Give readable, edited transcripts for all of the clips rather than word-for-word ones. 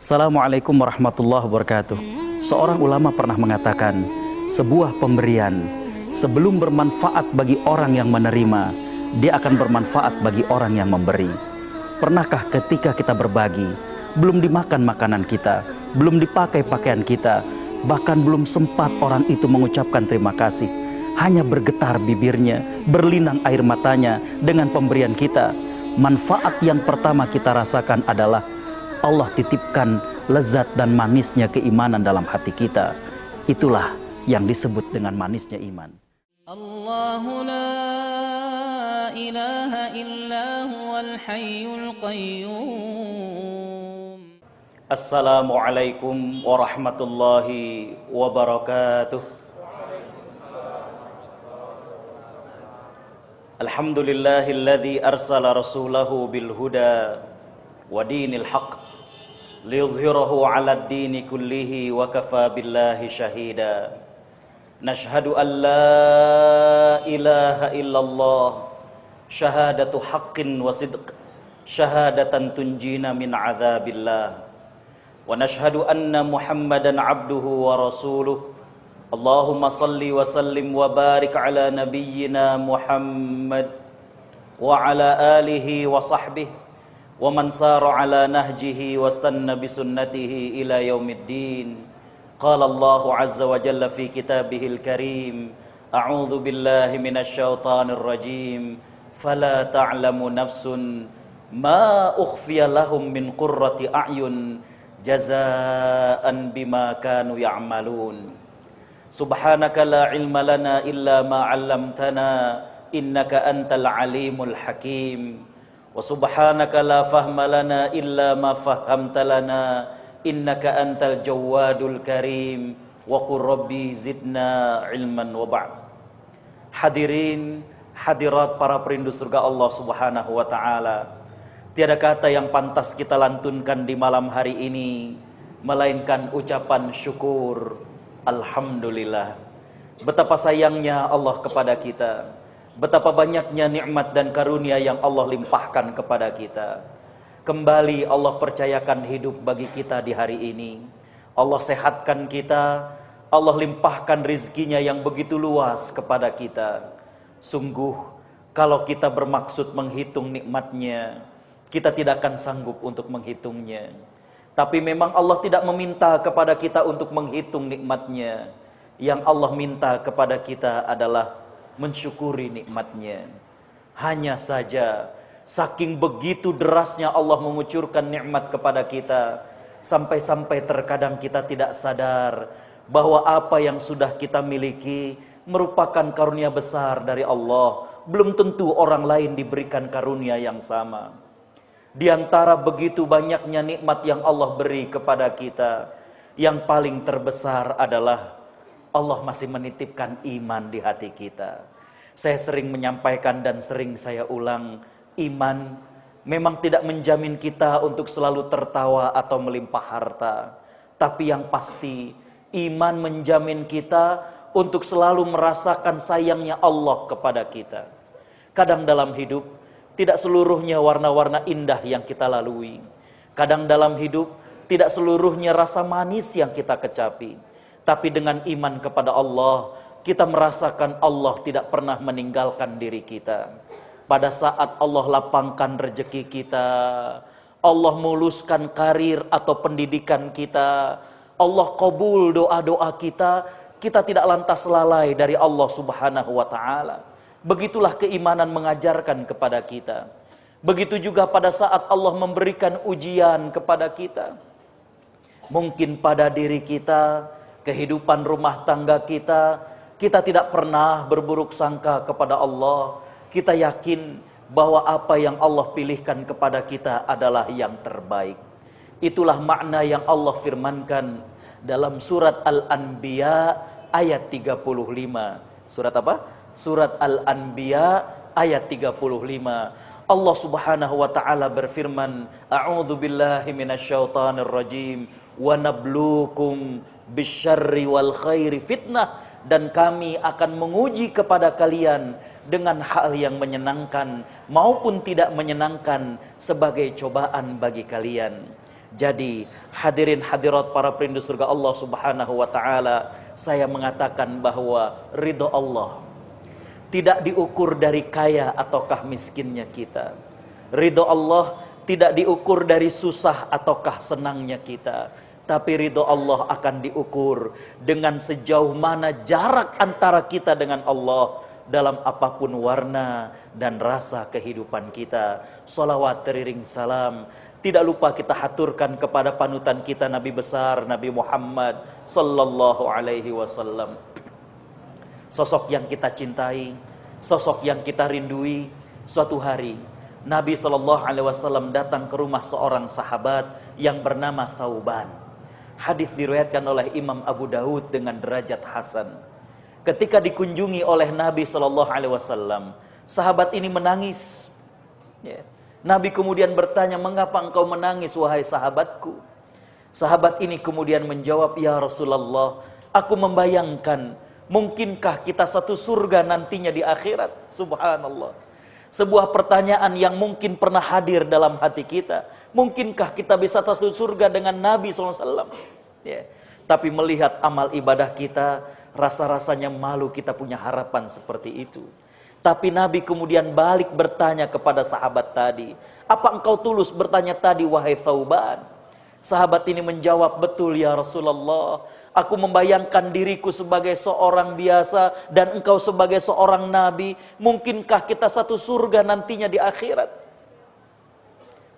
Assalamualaikum warahmatullahi wabarakatuh. Seorang ulama pernah mengatakan, sebuah pemberian sebelum bermanfaat bagi orang yang menerima, dia akan bermanfaat bagi orang yang memberi. Pernahkah ketika kita berbagi, belum dimakan makanan kita, belum dipakai pakaian kita, bahkan belum sempat orang itu mengucapkan terima kasih, hanya bergetar bibirnya, berlinang air matanya dengan pemberian kita. Manfaat yang pertama kita rasakan adalah Allah titipkan lezat dan manisnya keimanan dalam hati kita. Itulah yang disebut dengan manisnya iman. Allahu la ilaha illa huwal hayyul qayyum. Assalamualaikum warahmatullahi wabarakatuh. Alhamdulillahilladzi arsala rasulahu bil huda wa dinil haqq liyuzhirahu 'alad dini kullihi wa kafa billahi syahida. Nashhadu an la ilaha illallah syahadatu haqqin wa sidq syahadatan tunjina min 'adzabillah. Wa nashhadu anna Muhammadan 'abduhu wa rasuluh. Allahumma salli wa sallim wa barik ala nabiyyina Muhammad wa ala alihi wa sahbihi wa man sara ala nahjihi wastanna bisunnatihi ila yaumiddin. Qala Allahu azza wa jalla fi kitabihil karim, a'udzu billahi minasy syaithanir rajim, fala ta'lamu nafsun ma ukhfiya lahum min qurrati a'yun jazaa'an bima kanu ya'malun. Subhanaka la ilma lana illa ma 'allamtana innaka antal alimul hakim. Wa subhanaka la fahma lana illa ma fahamta lana innaka antal jawadul karim. Wa qur rabbi zidna ilman wa ba'd. Hadirin hadirat para perindu surga Allah Subhanahu wa taala, tiada kata yang pantas kita lantunkan di malam hari ini melainkan ucapan syukur. Alhamdulillah. Betapa sayangnya Allah kepada kita, betapa banyaknya nikmat dan karunia yang Allah limpahkan kepada kita. Kembali Allah percayakan hidup bagi kita di hari ini. Allah sehatkan kita, Allah limpahkan rizkinya yang begitu luas kepada kita. Sungguh kalau kita bermaksud menghitung nikmatnya, kita tidak akan sanggup untuk menghitungnya. Tapi memang Allah tidak meminta kepada kita untuk menghitung nikmatnya. Yang Allah minta kepada kita adalah mensyukuri nikmatnya. Hanya saja saking begitu derasnya Allah mengucurkan nikmat kepada kita, sampai-sampai terkadang kita tidak sadar bahwa apa yang sudah kita miliki merupakan karunia besar dari Allah. Belum tentu orang lain diberikan karunia yang sama. Di antara begitu banyaknya nikmat yang Allah beri kepada kita, yang paling terbesar adalah Allah masih menitipkan iman di hati kita. Saya sering menyampaikan dan sering saya ulang, iman memang tidak menjamin kita untuk selalu tertawa atau melimpah harta. Tapi yang pasti, iman menjamin kita untuk selalu merasakan sayangnya Allah kepada kita. Kadang dalam hidup, tidak seluruhnya warna-warna indah yang kita lalui. Kadang dalam hidup, tidak seluruhnya rasa manis yang kita kecapi. Tapi dengan iman kepada Allah, kita merasakan Allah tidak pernah meninggalkan diri kita. Pada saat Allah lapangkan rezeki kita, Allah muluskan karir atau pendidikan kita, Allah kabul doa-doa kita, kita tidak lantas lalai dari Allah Subhanahu wa ta'ala. Begitulah keimanan mengajarkan kepada kita. Begitu juga pada saat Allah memberikan ujian kepada kita. Mungkin pada diri kita, kehidupan rumah tangga kita, kita tidak pernah berburuk sangka kepada Allah. Kita yakin bahwa apa yang Allah pilihkan kepada kita adalah yang terbaik. Itulah makna yang Allah firmankan dalam surat Al-Anbiya ayat 35. Surat apa? Surat Al-Anbiya ayat 35. Allah Subhanahu wa taala berfirman, a'udzu billahi minasyaitonir rajim, wa nabluukum bisyarri wal khairi fitnah, dan kami akan menguji kepada kalian dengan hal yang menyenangkan maupun tidak menyenangkan sebagai cobaan bagi kalian. Jadi hadirin hadirat para perindu surga Allah Subhanahu wa taala, saya mengatakan bahwa ridho Allah tidak diukur dari kaya ataukah miskinnya kita. Ridho Allah tidak diukur dari susah ataukah senangnya kita. Tapi ridho Allah akan diukur dengan sejauh mana jarak antara kita dengan Allah dalam apapun warna dan rasa kehidupan kita. Salawat teriring salam tidak lupa kita haturkan kepada panutan kita Nabi besar Nabi Muhammad sallallahu alaihi wasallam. Sosok yang kita cintai, sosok yang kita rindui. Suatu hari Nabi sallallahu alaihi wasallam datang ke rumah seorang sahabat yang bernama Thauban. Hadis diriwayatkan oleh Imam Abu Daud dengan derajat hasan. Ketika dikunjungi oleh Nabi sallallahu alaihi wasallam, sahabat ini menangis. Ya. Nabi kemudian bertanya, "Mengapa engkau menangis wahai sahabatku?" Sahabat ini kemudian menjawab, "Ya Rasulullah, aku membayangkan mungkinkah kita satu surga nantinya di akhirat?" Subhanallah. Sebuah pertanyaan yang mungkin pernah hadir dalam hati kita. Mungkinkah kita bisa satu surga dengan Nabi SAW? Ya. Tapi melihat amal ibadah kita, rasa-rasanya malu kita punya harapan seperti itu. Tapi Nabi kemudian balik bertanya kepada sahabat tadi, "Apa engkau tulus bertanya tadi wahai Thauban?" Sahabat ini menjawab, "Betul ya Rasulullah, aku membayangkan diriku sebagai seorang biasa dan engkau sebagai seorang nabi. Mungkinkah kita satu surga nantinya di akhirat?"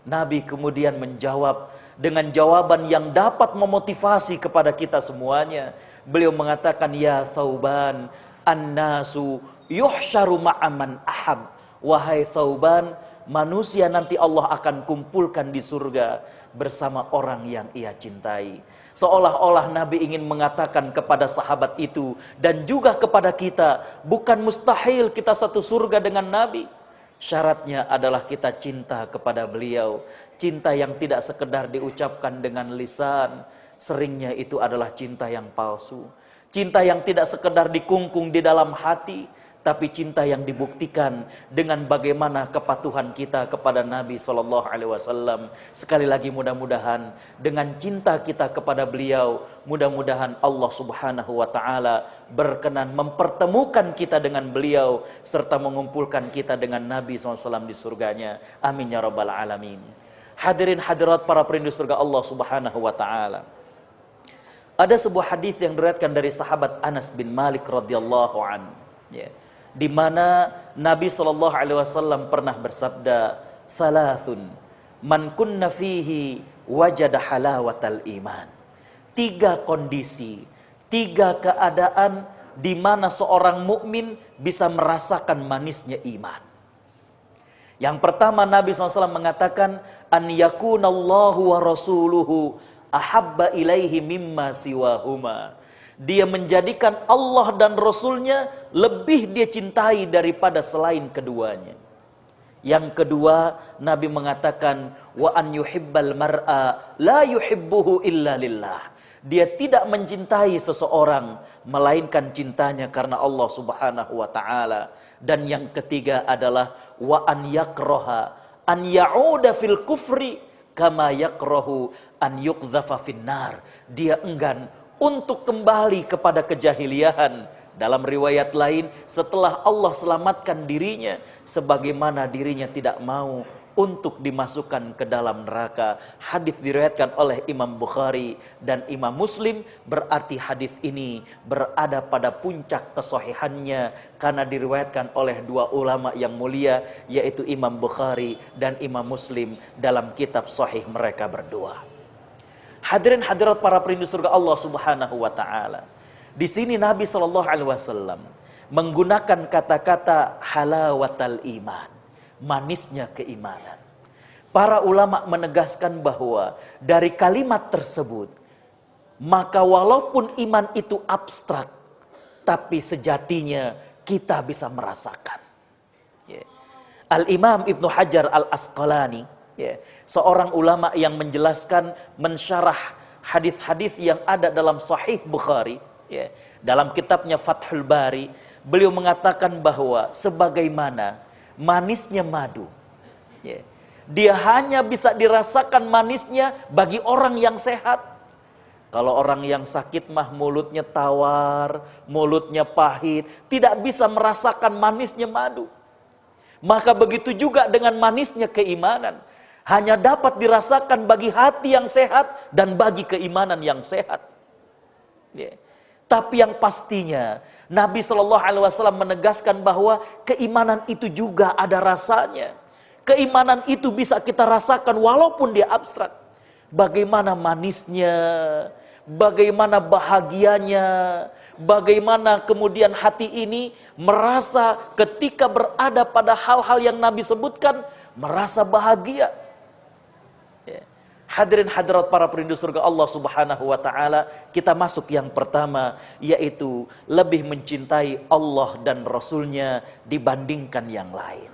Nabi kemudian menjawab dengan jawaban yang dapat memotivasi kepada kita semuanya. Beliau mengatakan, "Ya Thauban, an-nasu yuhsyaru ma'aman ahab." Wahai Thauban, manusia nanti Allah akan kumpulkan di surga bersama orang yang ia cintai. Seolah-olah Nabi ingin mengatakan kepada sahabat itu dan juga kepada kita, bukan mustahil kita satu surga dengan Nabi. Syaratnya adalah kita cinta kepada beliau. Cinta yang tidak sekedar diucapkan dengan lisan. Seringnya itu adalah cinta yang palsu. Cinta yang tidak sekedar dikungkung di dalam hati, tapi cinta yang dibuktikan dengan bagaimana kepatuhan kita kepada Nabi SAW. Sekali lagi mudah-mudahan dengan cinta kita kepada beliau, mudah-mudahan Allah Subhanahu wa Ta'ala berkenan mempertemukan kita dengan beliau serta mengumpulkan kita dengan Nabi SAW di surganya. Amin ya rabbal alamin. Hadirin hadirat para perindu surga Allah Subhanahu wa Ta'ala. Ada sebuah hadis yang diriwayatkan dari sahabat Anas bin Malik radhiyallahu an, ya, di mana Nabi sallallahu alaihi wasallam pernah bersabda, "Thalathun man kunna fihi wajada halawatal iman." 3 kondisi, 3 keadaan di mana seorang mukmin bisa merasakan manisnya iman. Yang pertama Nabi SAW mengatakan, "An yakunallahu wa rasuluhu ahabba ilaihi mimma siwahuma." Dia menjadikan Allah dan Rasulnya lebih dia cintai daripada selain keduanya. Yang kedua, Nabi mengatakan, "Wa an yuhibbal mar'a la yuhibbuhu illa lillah." Dia tidak mencintai seseorang melainkan cintanya karena Allah Subhanahu wa Ta'ala. Dan yang ketiga adalah wa an yakraha an ya'uda fil kufri kama yakrahu an yuqdhafa finnar. Dia enggan untuk kembali kepada kejahiliahan. Dalam riwayat lain, setelah Allah selamatkan dirinya, sebagaimana dirinya tidak mau untuk dimasukkan ke dalam neraka. Hadis diriwayatkan oleh Imam Bukhari dan Imam Muslim. Berarti hadis ini berada pada puncak kesahihannya karena diriwayatkan oleh 2 ulama yang mulia, yaitu Imam Bukhari dan Imam Muslim dalam kitab sahih mereka berdua. Hadirin hadirat para perindu surga Allah Subhanahu wa Ta'ala. Di sini Nabi sallallahu alaihi wasallam menggunakan kata-kata halawatal iman, manisnya keimanan. Para ulama menegaskan bahwa dari kalimat tersebut, maka walaupun iman itu abstrak, tapi sejatinya kita bisa merasakan. Al-Imam Ibnu Hajar Al-Asqalani, seorang ulama yang menjelaskan, mensyarah hadis-hadis yang ada dalam Sahih Bukhari, dalam kitabnya Fathul Bari, beliau mengatakan bahwa sebagaimana manisnya madu, Dia hanya bisa dirasakan manisnya bagi orang yang sehat. Kalau orang yang sakit mah mulutnya tawar, mulutnya pahit, tidak bisa merasakan manisnya madu. Maka begitu juga dengan manisnya keimanan. Hanya dapat dirasakan bagi hati yang sehat dan bagi keimanan yang sehat. Ya. Tapi yang pastinya Nabi SAW menegaskan bahwa keimanan itu juga ada rasanya. Keimanan itu bisa kita rasakan walaupun dia abstrak. Bagaimana manisnya, bagaimana bahagianya, bagaimana kemudian hati ini merasa ketika berada pada hal-hal yang Nabi sebutkan, merasa bahagia. Hadirin hadirat para perindu surga Allah Subhanahu wa taala, kita masuk yang pertama, yaitu lebih mencintai Allah dan Rasulnya dibandingkan yang lain.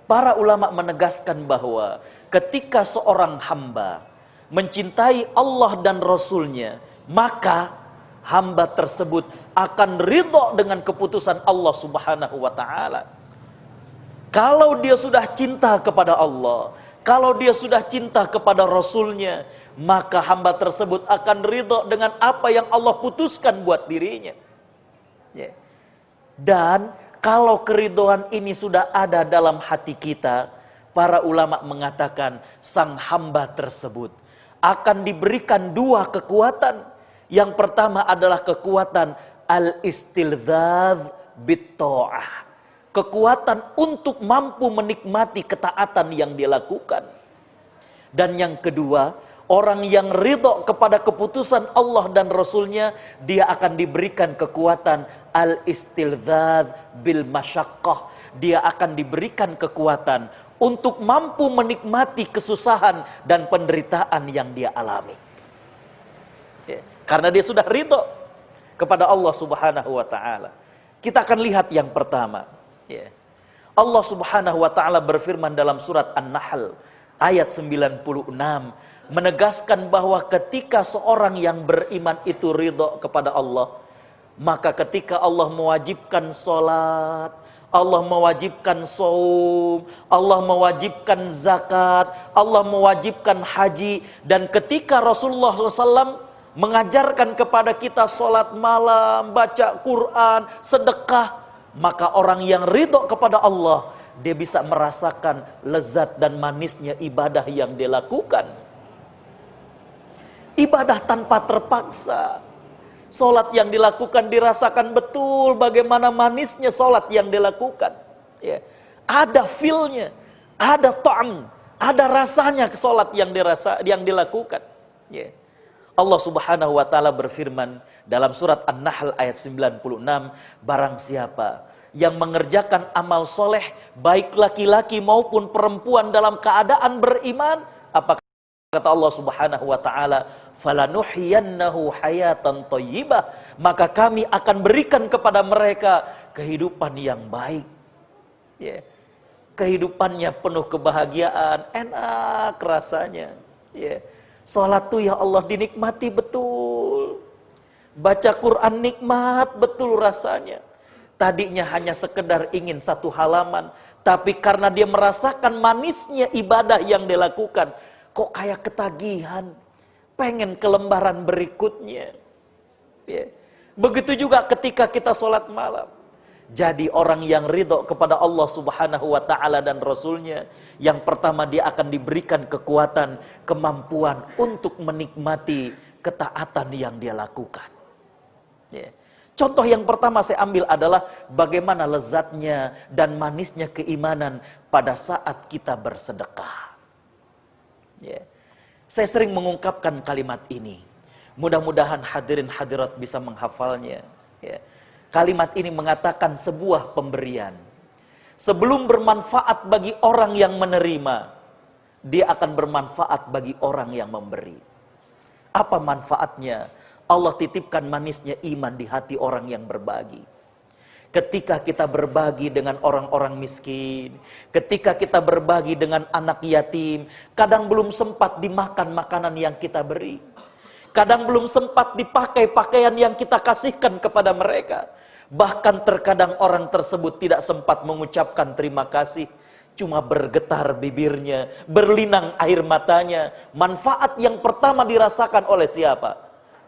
Para ulama menegaskan bahwa ketika seorang hamba mencintai Allah dan Rasulnya, maka hamba tersebut akan ridho dengan keputusan Allah Subhanahu wa taala. Kalau dia sudah cinta kepada Allah, kalau dia sudah cinta kepada Rasulnya, maka hamba tersebut akan ridho dengan apa yang Allah putuskan buat dirinya. Dan kalau keridhoan ini sudah ada dalam hati kita, para ulama mengatakan sang hamba tersebut akan diberikan dua kekuatan. Yang pertama adalah kekuatan al-istilzaz bit-ta'ah. Kekuatan untuk mampu menikmati ketaatan yang dia lakukan. Dan yang kedua, orang yang ridho kepada keputusan Allah dan Rasulnya, dia akan diberikan kekuatan al-istilzaz bil masyaqqah. Dia akan diberikan kekuatan untuk mampu menikmati kesusahan dan penderitaan yang dia alami. Karena dia sudah ridho kepada Allah Subhanahu wa taala. Kita akan lihat yang pertama. Allah Subhanahu wa taala berfirman dalam surat An-Nahl ayat 96, menegaskan bahwa ketika seorang yang beriman itu ridho kepada Allah, maka ketika Allah mewajibkan salat, Allah mewajibkan saum, Allah mewajibkan zakat, Allah mewajibkan haji, dan ketika Rasulullah SAW mengajarkan kepada kita salat malam, baca Quran, sedekah, maka orang yang ridho kepada Allah, dia bisa merasakan lezat dan manisnya ibadah yang dia lakukan. Ibadah tanpa terpaksa. Salat yang dilakukan dirasakan betul bagaimana manisnya salat yang dilakukan. Ada feel-nya, ada ta'am, ada rasanya ke salat yang dilakukan. Allah Subhanahu wa taala berfirman dalam surat An-Nahl ayat 96, barang siapa yang mengerjakan amal soleh baik laki-laki maupun perempuan dalam keadaan beriman, apa kata Allah Subhanahu wa taala, falanuhyiyannahu hayatan thayyibah, maka kami akan berikan kepada mereka kehidupan yang baik. Kehidupannya penuh kebahagiaan, enak rasanya. Salat tuh ya Allah dinikmati betul. Baca Quran nikmat betul rasanya. Tadinya hanya sekedar ingin satu halaman, tapi karena dia merasakan manisnya ibadah yang dia lakukan, kok kayak ketagihan, pengen ke lembaran berikutnya. Begitu juga ketika kita sholat malam. Jadi orang yang ridho kepada Allah Subhanahu wa taala dan Rasulnya, yang pertama dia akan diberikan kekuatan, kemampuan untuk menikmati ketaatan yang dia lakukan. Contoh yang pertama saya ambil adalah bagaimana lezatnya dan manisnya keimanan pada saat kita bersedekah. Saya sering mengungkapkan kalimat ini. Mudah-mudahan hadirin hadirat bisa menghafalnya. Kalimat ini mengatakan sebuah pemberian. Sebelum bermanfaat bagi orang yang menerima, dia akan bermanfaat bagi orang yang memberi. Apa manfaatnya? Allah titipkan manisnya iman di hati orang yang berbagi. Ketika kita berbagi dengan orang-orang miskin, ketika kita berbagi dengan anak yatim, kadang belum sempat dimakan makanan yang kita beri. Kadang belum sempat dipakai pakaian yang kita kasihkan kepada mereka. Bahkan terkadang orang tersebut tidak sempat mengucapkan terima kasih. Cuma bergetar bibirnya, berlinang air matanya. Manfaat yang pertama dirasakan oleh siapa?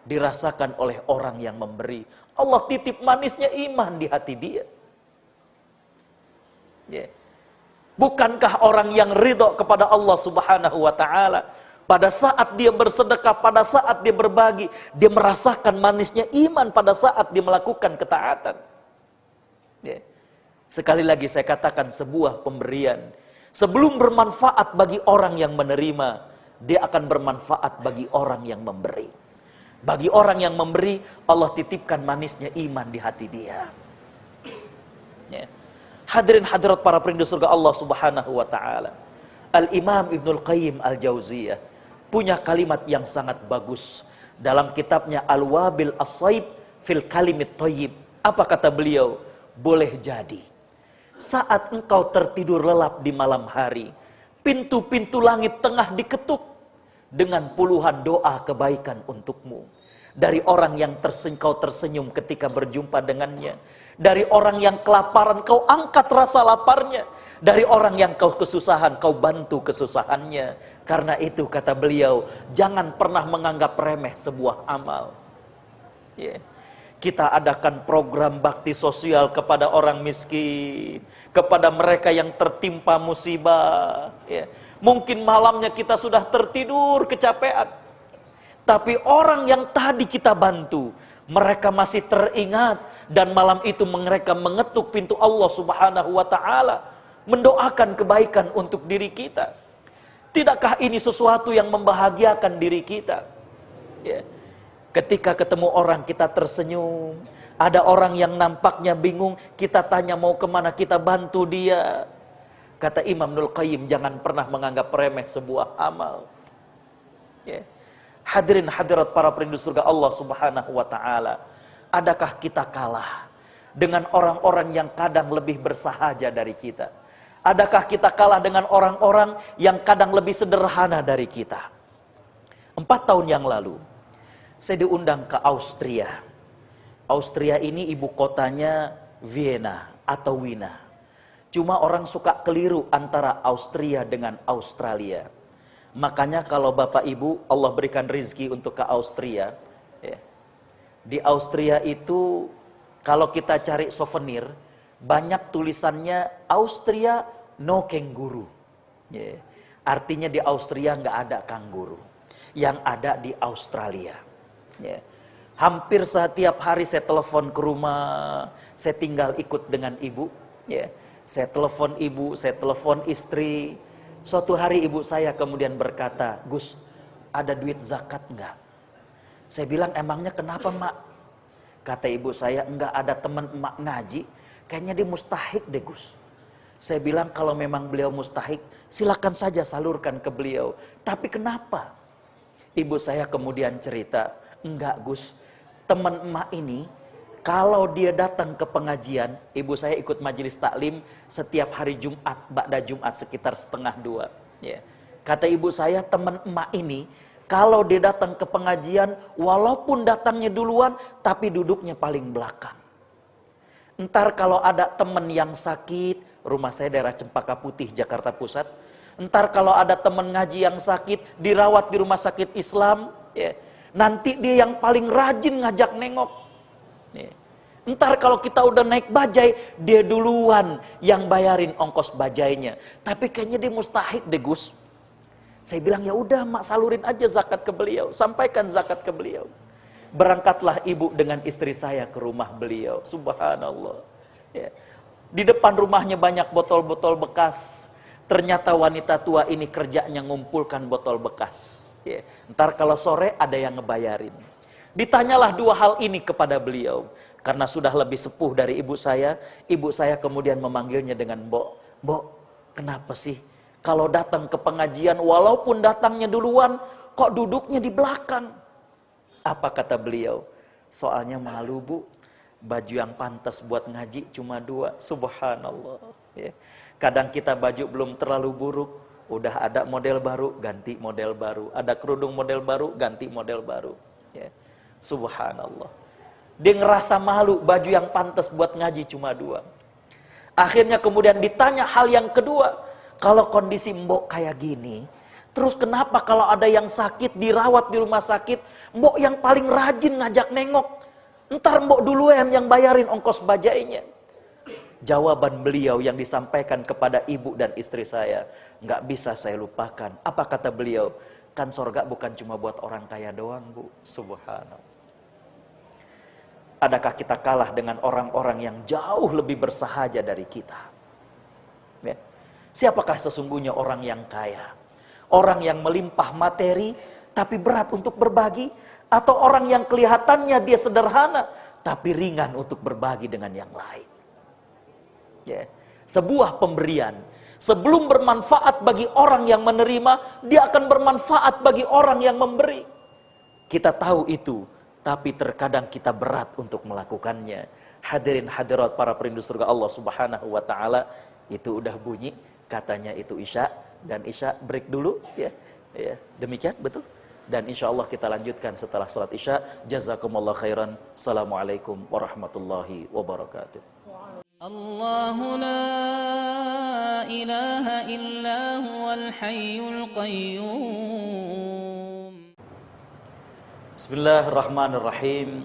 Dirasakan oleh orang yang memberi. Allah titip manisnya iman di hati dia. Bukankah orang yang ridho kepada Allah Subhanahu wa ta'ala, pada saat dia bersedekah, pada saat dia berbagi, dia merasakan manisnya iman pada saat dia melakukan ketaatan. Sekali lagi saya katakan, sebuah pemberian sebelum bermanfaat bagi orang yang menerima, dia akan bermanfaat bagi orang yang memberi. Bagi orang yang memberi, Allah titipkan manisnya iman di hati dia. Hadirin hadirat para perindu surga Allah Subhanahu wa ta'ala. Al-Imam Ibnul Qayyim Al-Jauziyah punya kalimat yang sangat bagus dalam kitabnya Al-Wabil As-Saib fil Kalimit Thayyib. Apa kata beliau? Boleh jadi saat engkau tertidur lelap di malam hari, pintu-pintu langit tengah diketuk dengan puluhan doa kebaikan untukmu. Dari orang yang kau tersenyum ketika berjumpa dengannya. Dari orang yang kelaparan, kau angkat rasa laparnya. Dari orang yang kau kesusahan, kau bantu kesusahannya. Karena itu kata beliau, jangan pernah menganggap remeh sebuah amal. Kita adakan program bakti sosial kepada orang miskin, kepada mereka yang tertimpa musibah. Mungkin malamnya kita sudah tertidur kecapean, tapi orang yang tadi kita bantu, mereka masih teringat, dan malam itu mereka mengetuk pintu Allah Subhanahu wa ta'ala, mendoakan kebaikan untuk diri kita. Tidakkah ini sesuatu yang membahagiakan diri kita? Ketika ketemu orang kita tersenyum. Ada orang yang nampaknya bingung, kita tanya mau kemana, kita bantu dia. Kata Imam Ibnul Qayyim, jangan pernah menganggap remeh sebuah amal. Hadirin hadirat para perindu surga Allah Subhanahu wa ta'ala, adakah kita kalah dengan orang-orang yang kadang lebih bersahaja dari kita? Adakah kita kalah dengan orang-orang yang kadang lebih sederhana dari kita? 4 tahun yang lalu saya diundang ke Austria. Austria ini ibu kotanya Vienna atau Wina. Cuma orang suka keliru antara Austria dengan Australia. Makanya kalau Bapak Ibu Allah berikan rezeki untuk ke Austria, di Austria itu kalau kita cari souvenir, banyak tulisannya Austria no kanguru. Artinya di Austria nggak ada kanguru. Yang ada di Australia. Hampir setiap hari saya telepon ke rumah, saya tinggal ikut dengan ibu. Saya telepon ibu, saya telepon istri. Suatu hari ibu saya kemudian berkata, Gus, ada duit zakat enggak? Saya bilang, emangnya kenapa mak? Kata ibu saya, enggak, ada teman emak ngaji, kayaknya dia mustahik deh Gus. Saya bilang, kalau memang beliau mustahik, silakan saja salurkan ke beliau. Tapi kenapa? Ibu saya kemudian cerita, enggak Gus, teman emak ini kalau dia datang ke pengajian, ibu saya ikut majelis taklim setiap hari Jumat, ba'da Jumat sekitar 1:30. Kata ibu saya, teman emak ini kalau dia datang ke pengajian, walaupun datangnya duluan, tapi duduknya paling belakang. Entar kalau ada teman yang sakit, rumah saya daerah Cempaka Putih, Jakarta Pusat. Entar kalau ada teman ngaji yang sakit, dirawat di rumah sakit Islam, nanti dia yang paling rajin ngajak nengok. Entar kalau kita udah naik bajai, dia duluan yang bayarin ongkos bajainya. Tapi kayaknya dia mustahik deh Gus. Saya bilang, ya udah mak, salurin aja zakat ke beliau, sampaikan zakat ke beliau. Berangkatlah ibu dengan istri saya ke rumah beliau. Subhanallah. Di depan rumahnya banyak botol-botol bekas. Ternyata wanita tua ini kerjanya ngumpulkan botol bekas. Ntar kalau sore ada yang ngebayarin. Ditanyalah 2 hal ini kepada beliau. Karena sudah lebih sepuh dari ibu saya kemudian memanggilnya dengan Mbok. Mbok, kenapa sih kalau datang ke pengajian walaupun datangnya duluan, kok duduknya di belakang? Apa kata beliau? Soalnya malu Bu, baju yang pantas buat ngaji cuma 2. Subhanallah. Kadang kita baju belum terlalu buruk, udah ada model baru, ganti model baru. Ada kerudung model baru, ganti model baru. Subhanallah. Dia ngerasa malu, baju yang pantas buat ngaji cuma 2. Akhirnya kemudian ditanya hal yang kedua. Kalau kondisi mbok kayak gini, terus kenapa kalau ada yang sakit dirawat di rumah sakit, mbok yang paling rajin ngajak nengok, ntar mbok duluan yang bayarin ongkos bajainya. Jawaban beliau yang disampaikan kepada ibu dan istri saya, nggak bisa saya lupakan. Apa kata beliau? Kan sorga bukan cuma buat orang kaya doang, Bu. Subhanallah. Adakah kita kalah dengan orang-orang yang jauh lebih bersahaja dari kita? Ya. Siapakah sesungguhnya orang yang kaya? Orang yang melimpah materi tapi berat untuk berbagi? Atau orang yang kelihatannya dia sederhana tapi ringan untuk berbagi dengan yang lain? Ya. Sebuah pemberian sebelum bermanfaat bagi orang yang menerima, dia akan bermanfaat bagi orang yang memberi. Kita tahu itu, tapi terkadang kita berat untuk melakukannya. Hadirin hadirat para perindu surga Allah Subhanahu wa taala, itu udah bunyi katanya itu Isya, dan Isya break dulu ya. Ya, demikian betul. Dan insya Allah kita lanjutkan setelah salat Isya. Jazakumullah khairan. Assalamualaikum warahmatullahi wabarakatuh. الله لا إله إلا هو الحي القيوم. Bismillahirrahmanirrahim.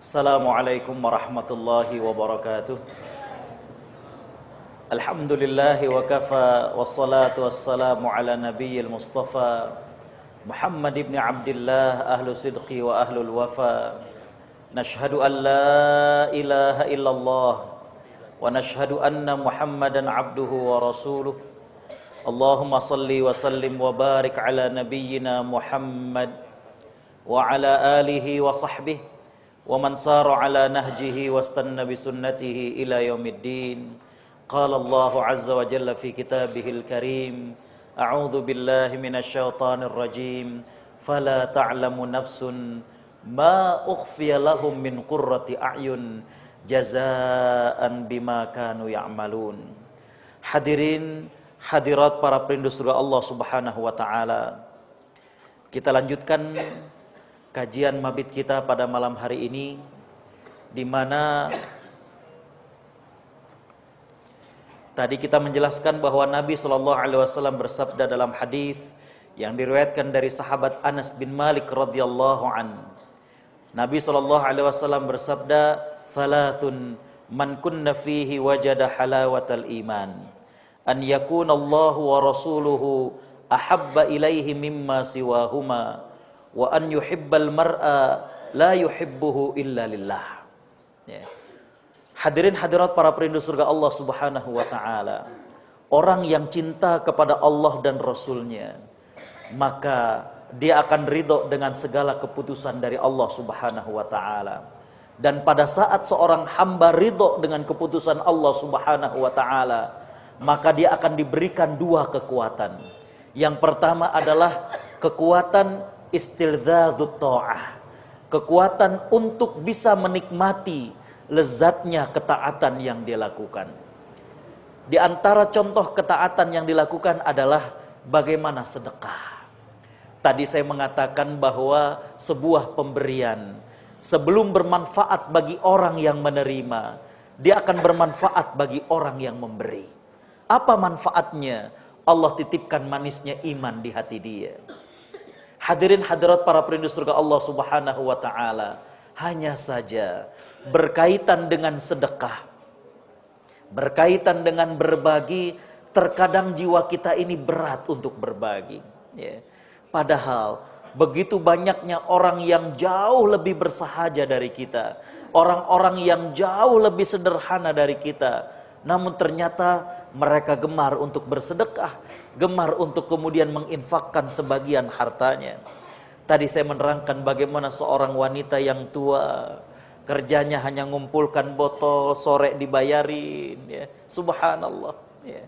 Assalamualaikum warahmatullahi wabarakatuh. Alhamdulillahi wa kafa, wassalatu wassalamu ala nabiyyil mustafa Muhammad ibn Abdillah, ahlu sidqi wa ahlul wafa. Nashhadu an la ilaha illallah wa nashhadu anna Muhammadan abduhu wa rasuluh. Allahumma salli wa sallim wa barik ala nabiyyina Muhammad wa ala alihi wa sahbihi wa man sara ala nahjihi wa istanna bi sunnatihi ila yaumiddin. Qala Allahu azza wa jalla fi kitabihil karim, a'udzu billahi minasy syaithanir rajim, fala ta'lamu nafsun ma ukhfiya lahum min qurrati a'yun jazaan bima kanu ya'malun. Hadirin hadirat para perindu surga Allah Subhanahu wa taala. Kita lanjutkan kajian mabit kita pada malam hari ini, di mana tadi kita menjelaskan bahwa Nabi sallallahu alaihi wasallam bersabda dalam hadis yang diriwayatkan dari sahabat Anas bin Malik radhiyallahu an. Nabi sallallahu alaihi wasallam bersabda, "Thalathun man kunna fihi wajada halawatal iman, an yakuna Allah wa rasuluhu ahabba ilaihi mimma siwahuma, wa an yuhibbal mar'a la yuhibbuhu illa lillah." Ya. Hadirin hadirat para perindu surga Allah Subhanahu wa taala, orang yang cinta kepada Allah dan Rasulnya, maka dia akan ridho dengan segala keputusan dari Allah Subhanahu wa taala. Dan pada saat seorang hamba ridho dengan keputusan Allah Subhanahu wa taala, maka dia akan diberikan dua kekuatan. Yang pertama adalah kekuatan istildzadzut ta'ah, kekuatan untuk bisa menikmati lezatnya ketaatan yang dia lakukan. Di antara contoh ketaatan yang dilakukan adalah bagaimana sedekah. Tadi saya mengatakan bahwa sebuah pemberian sebelum bermanfaat bagi orang yang menerima, dia akan bermanfaat bagi orang yang memberi. Apa manfaatnya? Allah titipkan manisnya iman di hati dia. Hadirin hadirat para perindu surga Allah Subhanahu wa taala, hanya saja berkaitan dengan sedekah, berkaitan dengan berbagi, terkadang jiwa kita ini berat untuk berbagi. Ya. Padahal begitu banyaknya orang yang jauh lebih bersahaja dari kita, orang-orang yang jauh lebih sederhana dari kita, namun ternyata mereka gemar untuk bersedekah, gemar untuk kemudian menginfakkan sebagian hartanya. Tadi saya menerangkan bagaimana seorang wanita yang tua, kerjanya hanya ngumpulkan botol, sore dibayarin, ya. Subhanallah, ya.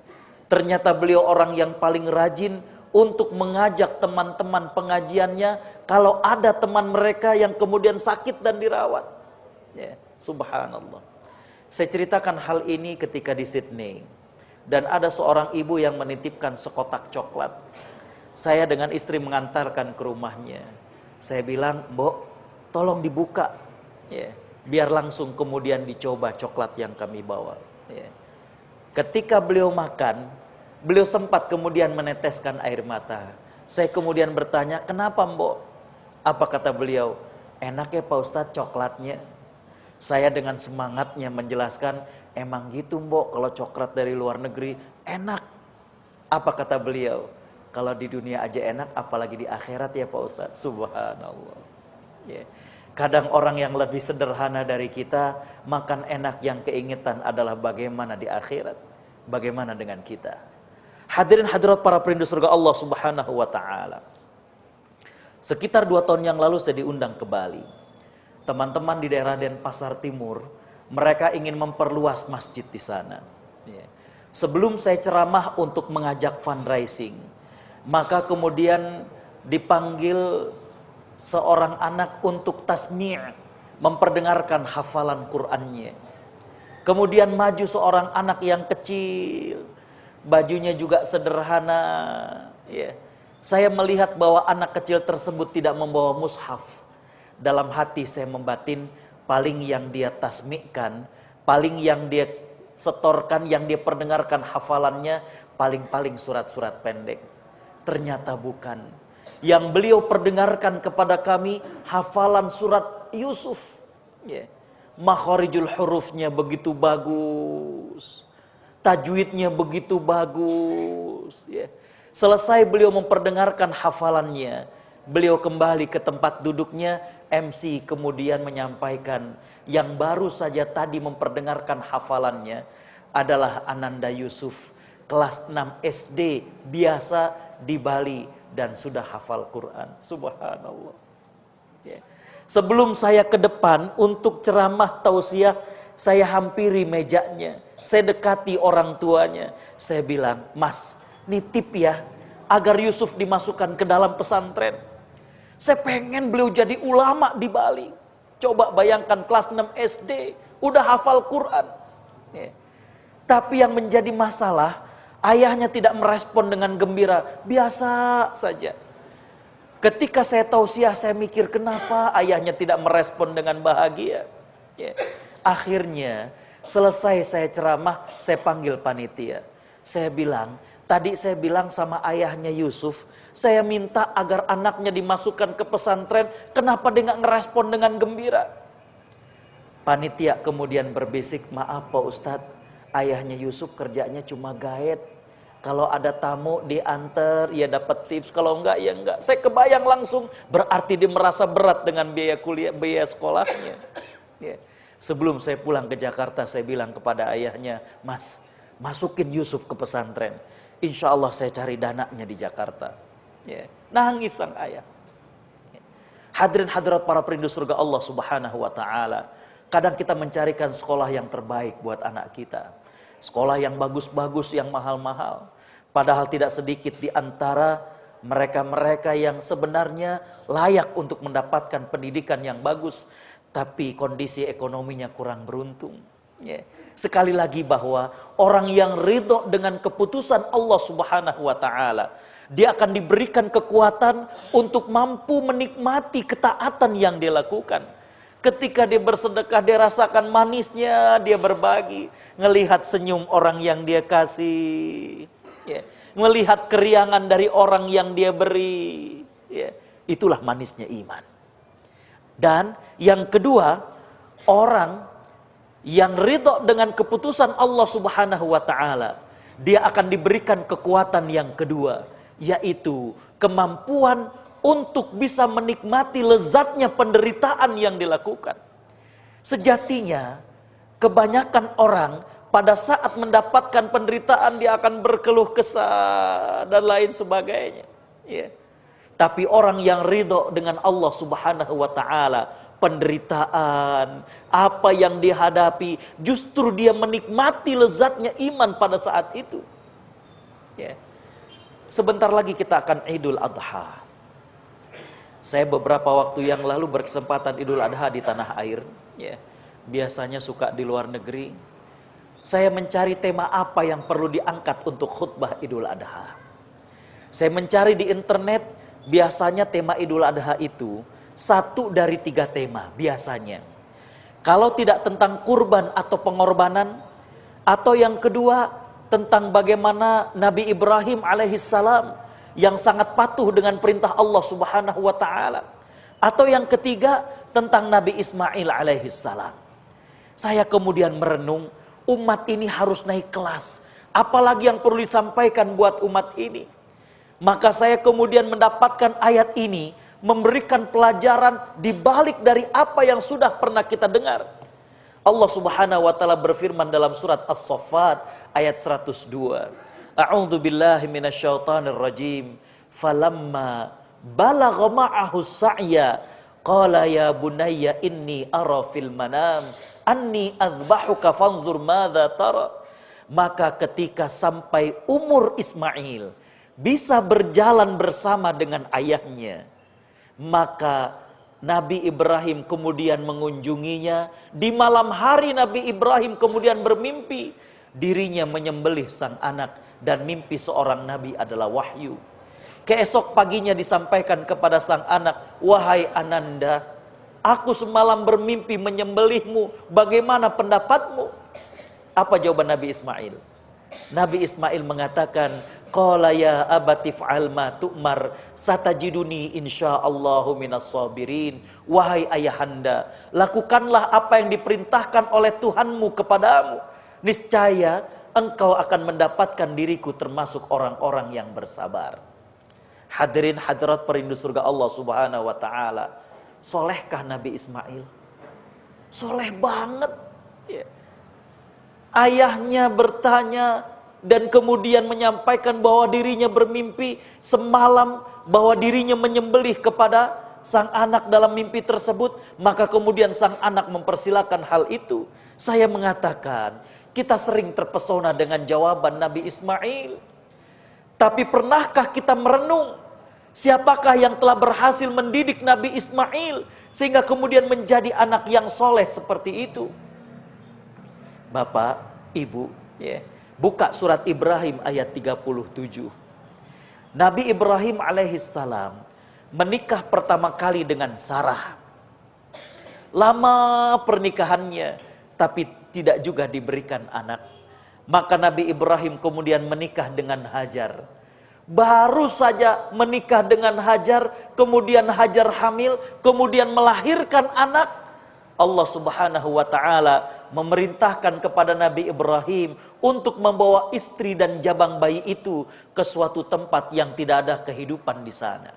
Ternyata beliau orang yang paling rajin untuk mengajak teman-teman pengajiannya kalau ada teman mereka yang kemudian sakit dan dirawat, ya. Subhanallah. Saya ceritakan hal ini ketika di Sydney, dan ada seorang ibu yang menitipkan sekotak coklat. Saya dengan istri mengantarkan ke rumahnya. Saya bilang, "Mbok, tolong dibuka, ya, biar langsung kemudian dicoba coklat yang kami bawa." Ya. Ketika beliau makan, Beliau sempat kemudian meneteskan air mata. Saya kemudian bertanya, kenapa Mbok? Apa kata beliau? Enak ya Pak Ustadz coklatnya. Saya dengan semangatnya menjelaskan, emang gitu Mbok, kalau coklat dari luar negeri enak. Apa kata beliau? Kalau di dunia aja enak, apalagi di akhirat ya Pak Ustadz. Subhanallah. Ya. Kadang orang yang lebih sederhana dari kita, makan enak yang keingetan adalah bagaimana di akhirat. Bagaimana dengan kita? Hadirin hadirat para perindu surga Allah Subhanahu wa taala. Sekitar 2 tahun yang lalu saya diundang ke Bali. Teman-teman di daerah Denpasar Timur, mereka ingin memperluas masjid di sana. Sebelum saya ceramah untuk mengajak fundraising, maka kemudian dipanggil seorang anak untuk tasmi', memperdengarkan hafalan Qur'annya. Kemudian maju seorang anak yang kecil, bajunya juga sederhana. Ya. Saya melihat bahwa anak kecil tersebut tidak membawa mushaf. Dalam hati saya membatin, paling yang dia tasmi'kan, paling yang dia setorkan, yang dia perdengarkan hafalannya, paling-paling surat-surat pendek. Ternyata bukan. Yang beliau perdengarkan kepada kami, hafalan surat Yusuf. Ya. Makharijul hurufnya begitu bagus. Tajwidnya begitu bagus. Ya. Selesai beliau memperdengarkan hafalannya, beliau kembali ke tempat duduknya. MC kemudian menyampaikan, yang baru saja tadi memperdengarkan hafalannya adalah Ananda Yusuf, kelas 6 SD, biasa di Bali dan sudah hafal Quran. Subhanallah. Ya. Sebelum saya ke depan untuk ceramah tausiah, saya hampiri mejanya. Saya dekati orang tuanya. Saya bilang, Mas, nitip ya, agar Yusuf dimasukkan ke dalam pesantren. Saya pengen beliau jadi ulama di Bali. Coba bayangkan kelas 6 SD, udah hafal Quran. Ya. Tapi yang menjadi masalah, ayahnya tidak merespon dengan gembira. Biasa saja. Ketika saya tausiah, saya mikir kenapa ayahnya tidak merespon dengan bahagia. Ya. Akhirnya, selesai saya ceramah, saya panggil panitia. Saya bilang, tadi saya bilang sama ayahnya Yusuf, saya minta agar anaknya dimasukkan ke pesantren, kenapa dia nggak ngerespon dengan gembira? Panitia kemudian berbisik, maaf Pak Ustadz, ayahnya Yusuf kerjanya cuma gaet. Kalau ada tamu diantar, ya dapat tips. Kalau enggak, ya enggak. Saya kebayang langsung, berarti dia merasa berat dengan biaya kuliah, biaya sekolahnya. Ya. Sebelum saya pulang ke Jakarta, saya bilang kepada ayahnya, Mas, masukin Yusuf ke pesantren. Insya Allah saya cari dananya di Jakarta. Ya. Nangis sang ayah. Ya. Hadirin hadirat para perindu surga Allah Subhanahu wa taala. Kadang kita mencarikan sekolah yang terbaik buat anak kita. Sekolah yang bagus-bagus, yang mahal-mahal. Padahal tidak sedikit di antara mereka-mereka yang sebenarnya layak untuk mendapatkan pendidikan yang bagus. Tapi kondisi ekonominya kurang beruntung. Ya. Sekali lagi bahwa orang yang ridho dengan keputusan Allah Subhanahu wa ta'ala, dia akan diberikan kekuatan untuk mampu menikmati ketaatan yang dia lakukan. Ketika dia bersedekah, dia rasakan manisnya, dia berbagi. Ngelihat senyum orang yang dia kasih. Ya. Melihat keriangan dari orang yang dia beri. Ya. Itulah manisnya iman. Dan yang kedua, orang yang ridho dengan keputusan Allah Subhanahu wa ta'ala, dia akan diberikan kekuatan yang kedua, yaitu kemampuan untuk bisa menikmati lezatnya penderitaan yang dilakukan. Sejatinya, kebanyakan orang pada saat mendapatkan penderitaan dia akan berkeluh kesah dan lain sebagainya. Ya. Tapi orang yang ridho dengan Allah Subhanahu wa ta'ala, penderitaan, apa yang dihadapi, justru dia menikmati lezatnya iman pada saat itu. Ya. Sebentar lagi kita akan Idul Adha. Saya beberapa waktu yang lalu berkesempatan Idul Adha di tanah air. Ya. Biasanya suka di luar negeri. Saya mencari tema apa yang perlu diangkat untuk khutbah Idul Adha. Saya mencari di internet, biasanya tema Idul Adha itu 1 dari 3 tema biasanya. Kalau tidak tentang kurban atau pengorbanan, atau yang kedua tentang bagaimana Nabi Ibrahim alaihissalam yang sangat patuh dengan perintah Allah Subhanahu wa taala. Atau yang ketiga tentang Nabi Ismail alaihissalam. Saya kemudian merenung, umat ini harus naik kelas. Apalagi yang perlu disampaikan buat umat ini. Maka saya kemudian mendapatkan ayat ini memberikan pelajaran di balik dari apa yang sudah pernah kita dengar. Allah Subhanahu wa taala berfirman dalam surat As-Saffat ayat 102. A'udzu billahi minasyaitonir rajim. Falamma balagha ma'ahu sa'ya qala ya bunayya inni ara fil manam anni azbahuka fanzur madza tara. Maka ketika sampai umur Ismail bisa berjalan bersama dengan ayahnya, maka Nabi Ibrahim kemudian mengunjunginya. Di malam hari Nabi Ibrahim kemudian bermimpi dirinya menyembelih sang anak, dan mimpi seorang nabi adalah wahyu. Keesok paginya disampaikan kepada sang anak, wahai Ananda, aku semalam bermimpi menyembelihmu, bagaimana pendapatmu? Apa jawaban Nabi Ismail? Nabi Ismail mengatakan, qala ya abati fa'al ma tu'mar satajiduni insyaallahu minas sabirin. Wahai ayahanda, lakukanlah apa yang diperintahkan oleh Tuhanmu kepadamu. Niscaya engkau akan mendapatkan diriku termasuk orang-orang yang bersabar. Hadirin hadirat perindu surga Allah Subhanahu wa taala. Solehkah Nabi Ismail? Soleh banget. Ya. Ayahnya bertanya dan kemudian menyampaikan bahwa dirinya bermimpi semalam bahwa dirinya menyembelih kepada sang anak dalam mimpi tersebut. Maka kemudian sang anak mempersilakan hal itu. Saya mengatakan, kita sering terpesona dengan jawaban Nabi Ismail. Tapi pernahkah kita merenung, siapakah yang telah berhasil mendidik Nabi Ismail sehingga kemudian menjadi anak yang soleh seperti itu? Bapak, Ibu, ya. Buka surat Ibrahim ayat 37. Nabi Ibrahim alaihissalam menikah pertama kali dengan Sarah. Lama pernikahannya, tapi tidak juga diberikan anak. Maka Nabi Ibrahim kemudian menikah dengan Hajar. Baru saja menikah dengan Hajar, kemudian Hajar hamil, kemudian melahirkan anak. Allah Subhanahu wa taala memerintahkan kepada Nabi Ibrahim untuk membawa istri dan jabang bayi itu ke suatu tempat yang tidak ada kehidupan di sana.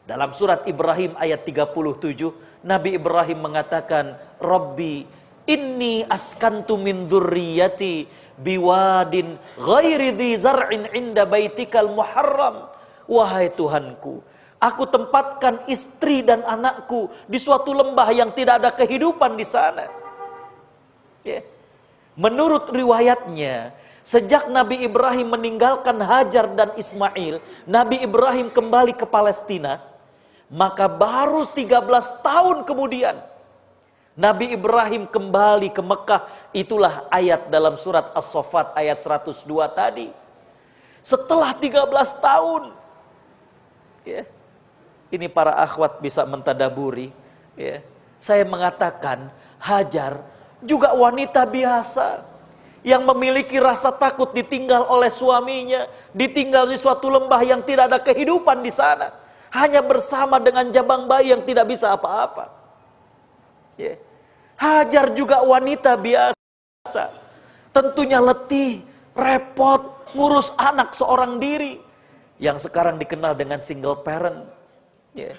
Dalam surat Ibrahim ayat 37, Nabi Ibrahim mengatakan, Rabbi inni askantu min dzurriyyati biwadin ghairi dzi zar'in 'inda baitikal muharram. Wahai Tuhanku, aku tempatkan istri dan anakku di suatu lembah yang tidak ada kehidupan di sana. Ya. Menurut riwayatnya, sejak Nabi Ibrahim meninggalkan Hajar dan Ismail, Nabi Ibrahim kembali ke Palestina, maka baru 13 tahun kemudian Nabi Ibrahim kembali ke Mekah. Itulah ayat dalam surat As-Saffat ayat 102 tadi. Setelah 13 tahun, ya. Ini para akhwat bisa mentadaburi, ya. Saya mengatakan Hajar juga wanita biasa yang memiliki rasa takut ditinggal oleh suaminya, ditinggal di suatu lembah yang tidak ada kehidupan di sana, hanya bersama dengan jabang bayi yang tidak bisa apa-apa. Ya. Hajar juga wanita biasa, tentunya letih, repot, ngurus anak seorang diri, yang sekarang dikenal dengan single parent. Ya.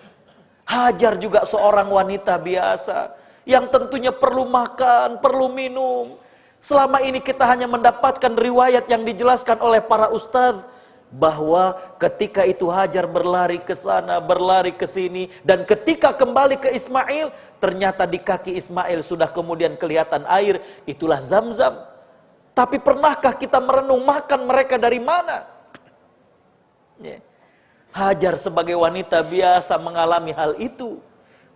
Hajar juga seorang wanita biasa yang tentunya perlu makan, perlu minum. Selama ini kita hanya mendapatkan riwayat yang dijelaskan oleh para ustadz bahwa ketika itu Hajar berlari ke sana, berlari ke sini, dan ketika kembali ke Ismail, ternyata di kaki Ismail sudah kemudian kelihatan air, itulah Zam-Zam. Tapi pernahkah kita merenung makan mereka dari mana? Ya. Hajar sebagai wanita biasa mengalami hal itu.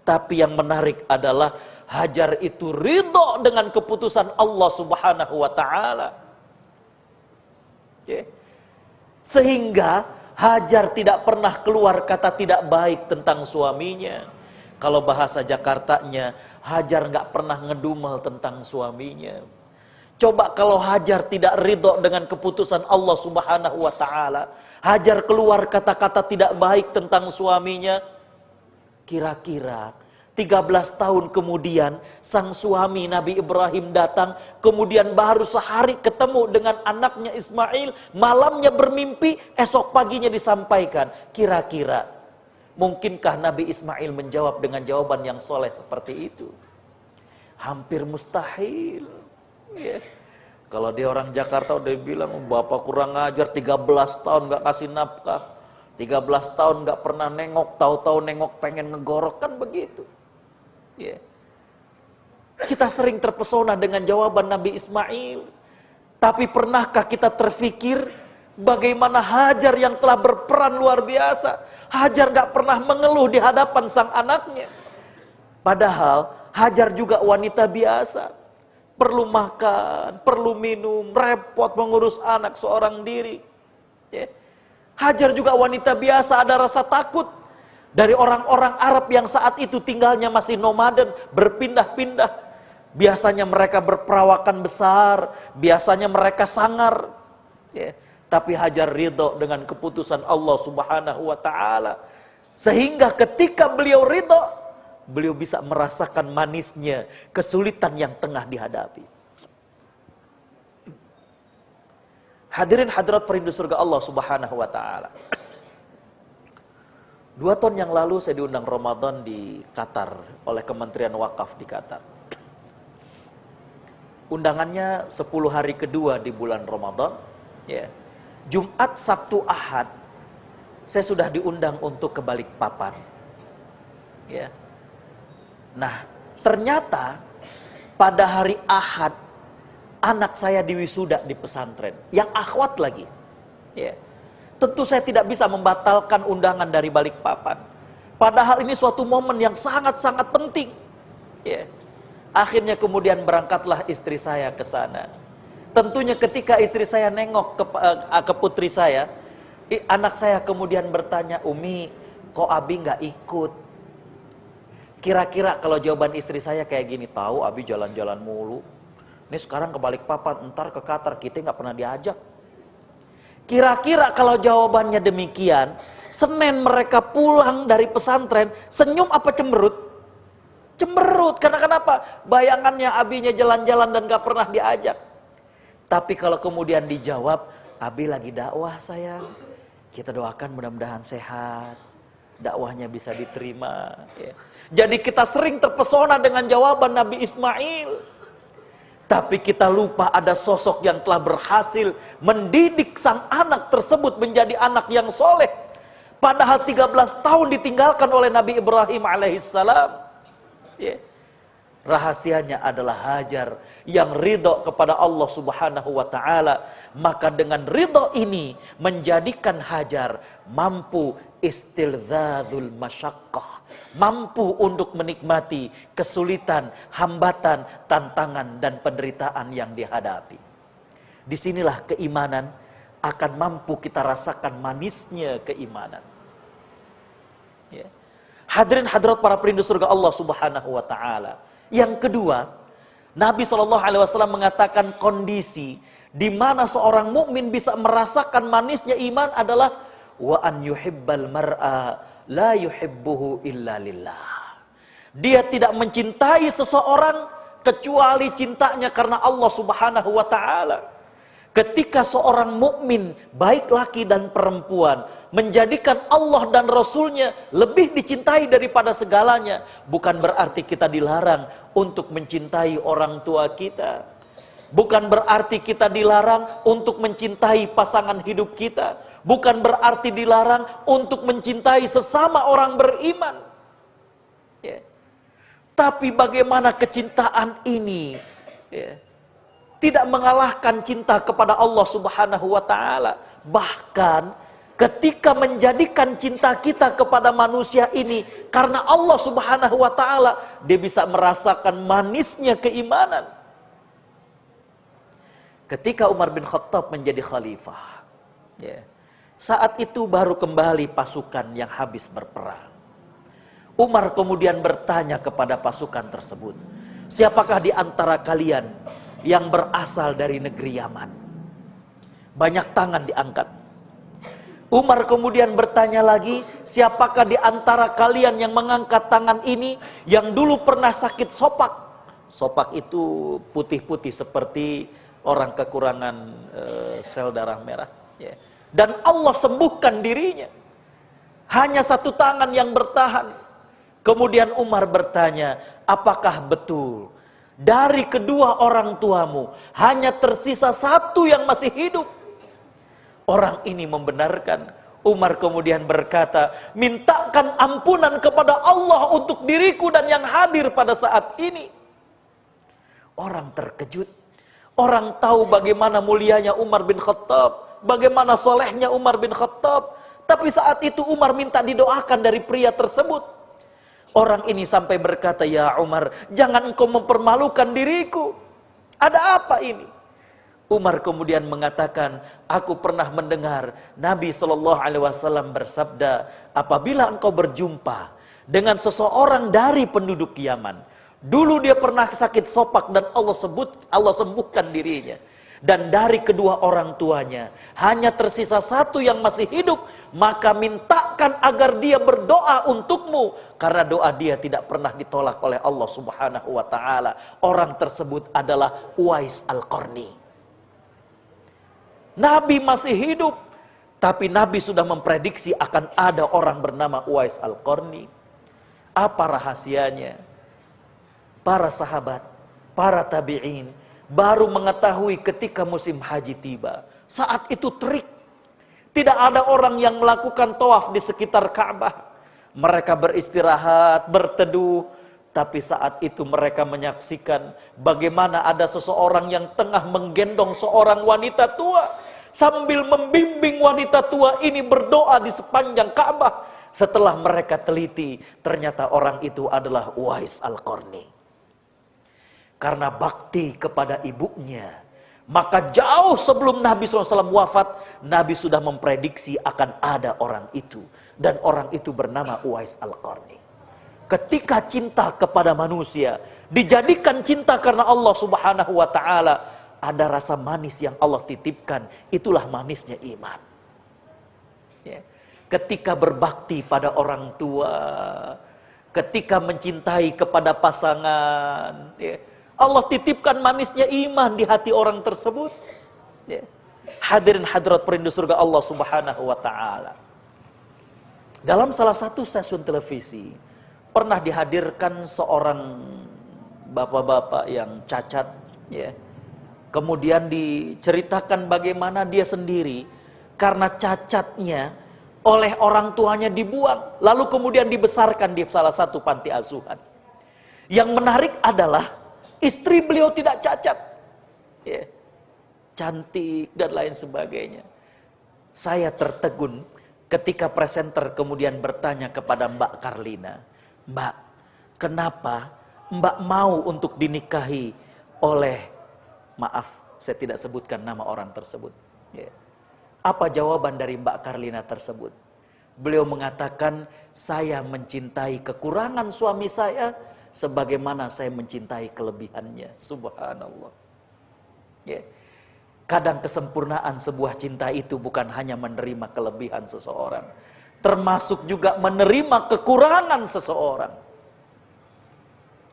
Tapi yang menarik adalah Hajar itu ridho dengan keputusan Allah Subhanahu wa taala. Ya. Sehingga Hajar tidak pernah keluar kata tidak baik tentang suaminya. Kalau bahasa Jakartanya, Hajar nggak pernah ngedumel tentang suaminya. Coba kalau Hajar tidak ridho dengan keputusan Allah Subhanahu wa ta'ala. Hajar keluar kata-kata tidak baik tentang suaminya. Kira-kira 13 tahun kemudian sang suami Nabi Ibrahim datang. Kemudian baru sehari ketemu dengan anaknya Ismail. Malamnya bermimpi, esok paginya disampaikan. Kira-kira mungkinkah Nabi Ismail menjawab dengan jawaban yang soleh seperti itu? Hampir mustahil. Ya. Kalau dia orang Jakarta udah bilang, bapak kurang ajar, 13 tahun gak kasih nafkah, 13 tahun gak pernah nengok, tahu-tahu nengok pengen ngegorok, kan begitu. Ya. Kita sering terpesona dengan jawaban Nabi Ismail. Tapi pernahkah kita terfikir bagaimana Hajar yang telah berperan luar biasa? Hajar gak pernah mengeluh di hadapan sang anaknya. Padahal Hajar juga wanita biasa. Perlu makan, perlu minum, repot mengurus anak seorang diri. Ya. Hajar juga wanita biasa, ada rasa takut dari orang-orang Arab yang saat itu tinggalnya masih nomaden, berpindah-pindah. Biasanya mereka berperawakan besar, biasanya mereka sangar. Ya. Tapi Hajar ridho dengan keputusan Allah Subhanahu wa ta'ala. Sehingga ketika beliau ridho, beliau bisa merasakan manisnya kesulitan yang tengah dihadapi. Hadirin hadirat perindu surga Allah Subhanahu wa ta'ala. 2 tahun yang lalu saya diundang Ramadan di Qatar oleh Kementerian Wakaf di Qatar. Undangannya 10 hari kedua di bulan Ramadan. Ya. Jumat, Sabtu, Ahad saya sudah diundang untuk ke Balikpapan. Ya. Nah, ternyata pada hari Ahad anak saya diwisuda di pesantren, yang akhwat lagi. Ya. Tentu saya tidak bisa membatalkan undangan dari Balikpapan. Padahal ini suatu momen yang sangat-sangat penting. Ya. Akhirnya kemudian berangkatlah istri saya ke sana. Tentunya ketika istri saya nengok ke putri saya, anak saya kemudian bertanya, "Umi, kok Abi nggak ikut?" Kira-kira kalau jawaban istri saya kayak gini, "Tahu Abi jalan-jalan mulu. Ini sekarang ke Balikpapan, entar ke Qatar, kita nggak pernah diajak." Kira-kira kalau jawabannya demikian, Senin mereka pulang dari pesantren, senyum apa cemberut? Cemberut, karena kenapa? Bayangannya Abinya jalan-jalan dan gak pernah diajak. Tapi kalau kemudian dijawab, "Abi lagi dakwah sayang, kita doakan mudah-mudahan sehat, dakwahnya bisa diterima." Ya. Jadi kita sering terpesona dengan jawaban Nabi Ismail. Tapi kita lupa ada sosok yang telah berhasil mendidik sang anak tersebut menjadi anak yang soleh. Padahal 13 tahun ditinggalkan oleh Nabi Ibrahim alaihissalam. Ya. Rahasianya adalah Hajar yang ridho kepada Allah Subhanahu wa ta'ala. Maka dengan ridho ini menjadikan Hajar mampu istilzadzul masyaqqah. Mampu untuk menikmati kesulitan, hambatan, tantangan, dan penderitaan yang dihadapi. Disinilah keimanan akan mampu kita rasakan manisnya keimanan. Ya. Hadirin hadirat para perindu surga Allah Subhanahu wa ta'ala. Yang kedua, Nabi SAW mengatakan kondisi di mana seorang mukmin bisa merasakan manisnya iman adalah wa an yuhibbal mar'a la yuhibbuhu illa lillah. Dia tidak mencintai seseorang kecuali cintanya karena Allah Subhanahu wa ta'ala. Ketika seorang mukmin, baik laki dan perempuan, menjadikan Allah dan Rasulnya lebih dicintai daripada segalanya, bukan berarti kita dilarang untuk mencintai orang tua kita. Bukan berarti kita dilarang untuk mencintai pasangan hidup kita. Bukan berarti dilarang untuk mencintai sesama orang beriman. Ya. Tapi bagaimana kecintaan ini tidak mengalahkan cinta kepada Allah Subhanahu wa ta'ala. Bahkan ketika menjadikan cinta kita kepada manusia ini karena Allah Subhanahu wa ta'ala, dia bisa merasakan manisnya keimanan. Ketika Umar bin Khattab menjadi khalifah, saat itu baru kembali pasukan yang habis berperang. Umar kemudian bertanya kepada pasukan tersebut, "Siapakah di antara kalian yang berasal dari negeri Yaman. Banyak tangan diangkat. Umar kemudian bertanya lagi, siapakah di antara kalian yang mengangkat tangan ini yang dulu pernah sakit sopak? Sopak itu putih-putih seperti orang kekurangan sel darah merah. Ya. Dan Allah sembuhkan dirinya. Hanya satu tangan yang bertahan. Kemudian Umar bertanya, apakah betul dari kedua orang tuamu hanya tersisa satu yang masih hidup? Orang ini membenarkan. Umar kemudian berkata, mintakan ampunan kepada Allah untuk diriku dan yang hadir pada saat ini. Orang terkejut. Orang tahu bagaimana mulianya Umar bin Khattab, bagaimana solehnya Umar bin Khattab. Tapi saat itu Umar minta didoakan dari pria tersebut. Orang ini sampai berkata, ya Umar, jangan engkau mempermalukan diriku. Ada apa ini? Umar kemudian mengatakan, aku pernah mendengar Nabi SAW bersabda, apabila engkau berjumpa dengan seseorang dari penduduk Yaman, dulu dia pernah sakit sopak dan Allah sembuhkan dirinya. Dan dari kedua orang tuanya hanya tersisa satu yang masih hidup, maka mintakan agar dia berdoa untukmu, karena doa dia tidak pernah ditolak oleh Allah Subhanahu wa taala. Orang tersebut adalah Uwais Al-Qarni. Nabi masih hidup, tapi Nabi sudah memprediksi akan ada orang bernama Uwais Al-Qarni. Apa rahasianya? Para sahabat, para tabi'in baru mengetahui ketika musim haji tiba. Saat itu terik. Tidak ada orang yang melakukan tawaf di sekitar Ka'bah. Mereka beristirahat, berteduh. Tapi saat itu mereka menyaksikan bagaimana ada seseorang yang tengah menggendong seorang wanita tua. Sambil membimbing wanita tua ini berdoa di sepanjang Ka'bah. Setelah mereka teliti, ternyata orang itu adalah Uwais Al-Qarni. Karena bakti kepada ibunya, maka jauh sebelum Nabi SAW wafat, Nabi sudah memprediksi akan ada orang itu. Dan orang itu bernama Uwais Al-Qarni. Ketika cinta kepada manusia dijadikan cinta karena Allah Subhanahu wa ta'ala, ada rasa manis yang Allah titipkan. Itulah manisnya iman. Ya. Ketika berbakti pada orang tua, ketika mencintai kepada pasangan, ya, Allah titipkan manisnya iman di hati orang tersebut. Ya. Hadirin hadirat perindu surga Allah Subhanahu wa ta'ala. Dalam salah satu stasiun televisi, pernah dihadirkan seorang bapak-bapak yang cacat. Ya. Kemudian diceritakan bagaimana dia sendiri, karena cacatnya oleh orang tuanya dibuang. Lalu kemudian dibesarkan di salah satu panti asuhan. Yang menarik adalah, istri beliau tidak cacat, ya, cantik dan lain sebagainya. Saya tertegun ketika presenter kemudian bertanya kepada Mbak Karlina, Mbak, kenapa Mbak mau untuk dinikahi oleh, maaf, saya tidak sebutkan nama orang tersebut. Ya. Apa jawaban dari Mbak Karlina tersebut? Beliau mengatakan, saya mencintai kekurangan suami saya sebagaimana saya mencintai kelebihannya. Subhanallah. Ya. Kadang kesempurnaan sebuah cinta itu bukan hanya menerima kelebihan seseorang, termasuk juga menerima kekurangan seseorang.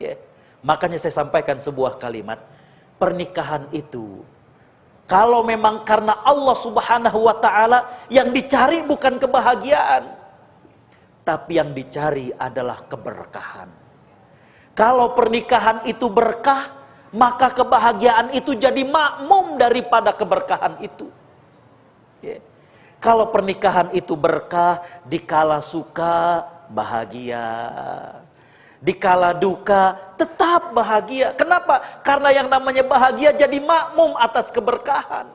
Ya. Makanya saya sampaikan sebuah kalimat, pernikahan itu, kalau memang karena Allah Subhanahu wa ta'ala, yang dicari bukan kebahagiaan, tapi yang dicari adalah keberkahan. Kalau pernikahan itu berkah, maka kebahagiaan itu jadi makmum daripada keberkahan itu. Ya. Kalau pernikahan itu berkah, dikala suka bahagia, dikala duka tetap bahagia. Kenapa? Karena yang namanya bahagia jadi makmum atas keberkahan.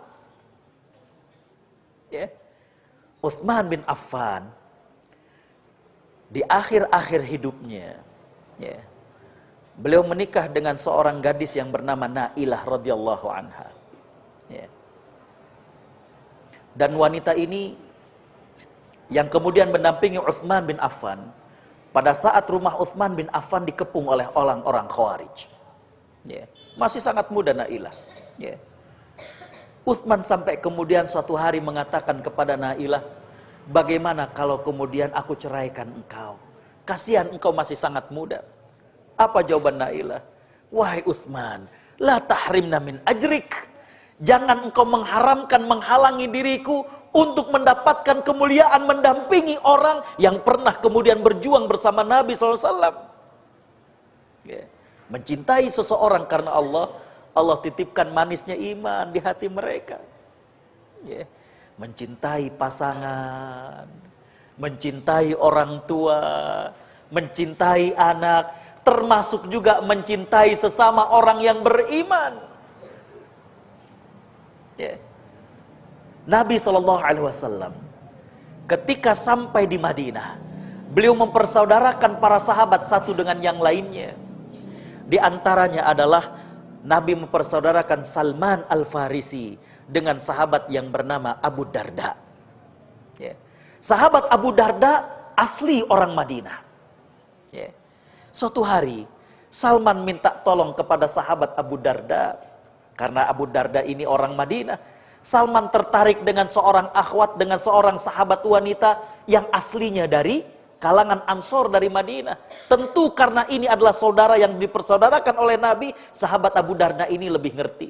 Ya. Utsman bin Affan di akhir-akhir hidupnya, ya, beliau menikah dengan seorang gadis yang bernama Nailah radhiyallahu anha. Ya. Dan wanita ini yang kemudian mendampingi Utsman bin Affan pada saat rumah Utsman bin Affan dikepung oleh orang-orang Khawarij. Ya. Masih sangat muda Nailah. Ya. Utsman sampai kemudian suatu hari mengatakan kepada Nailah, bagaimana kalau kemudian aku ceraikan engkau? Kasihan engkau masih sangat muda. Apa jawaban Nailah? Wahai Utsman, la tahrimna min ajrik. Jangan engkau mengharamkan, menghalangi diriku untuk mendapatkan kemuliaan mendampingi orang yang pernah kemudian berjuang bersama Nabi SAW. Ya. Mencintai seseorang karena Allah, Allah titipkan manisnya iman di hati mereka. Ya. Mencintai pasangan, mencintai orang tua, mencintai anak, termasuk juga mencintai sesama orang yang beriman. Ya. Nabi SAW ketika sampai di Madinah, beliau mempersaudarakan para sahabat satu dengan yang lainnya. Di antaranya adalah Nabi mempersaudarakan Salman Al-Farisi dengan sahabat yang bernama Abu Darda. Ya. Sahabat Abu Darda asli orang Madinah. Ya. Suatu hari Salman minta tolong kepada sahabat Abu Darda, karena Abu Darda ini orang Madinah. Salman tertarik dengan seorang akhwat, dengan seorang sahabat wanita yang aslinya dari kalangan Ansor dari Madinah. Tentu karena ini adalah saudara yang dipersaudarakan oleh Nabi, sahabat Abu Darda ini lebih ngerti.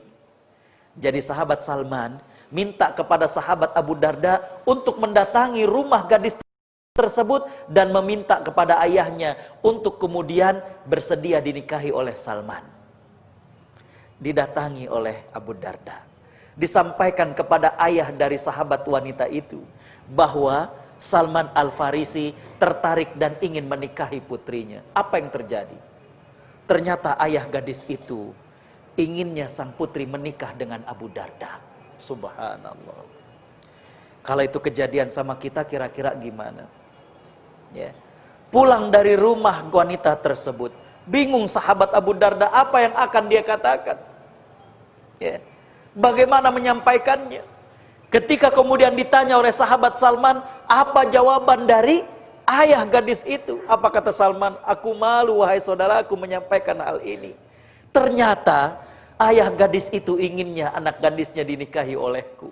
Jadi sahabat Salman minta kepada sahabat Abu Darda untuk mendatangi rumah gadis tersebut dan meminta kepada ayahnya untuk kemudian bersedia dinikahi oleh Salman. Didatangi oleh Abu Darda. Disampaikan kepada ayah dari sahabat wanita itu bahwa Salman Al-Farisi tertarik dan ingin menikahi putrinya. Apa yang terjadi? Ternyata ayah gadis itu inginnya sang putri menikah dengan Abu Darda. Subhanallah. Kalau itu kejadian sama kita, kira-kira gimana? Ya. Pulang dari rumah wanita tersebut, bingung sahabat Abu Darda apa yang akan dia katakan. Ya. Bagaimana menyampaikannya? Ketika kemudian ditanya oleh sahabat Salman, apa jawaban dari ayah gadis itu? Apa kata Salman? Aku malu wahai saudaraku menyampaikan hal ini. Ternyata ayah gadis itu inginnya anak gadisnya dinikahi olehku.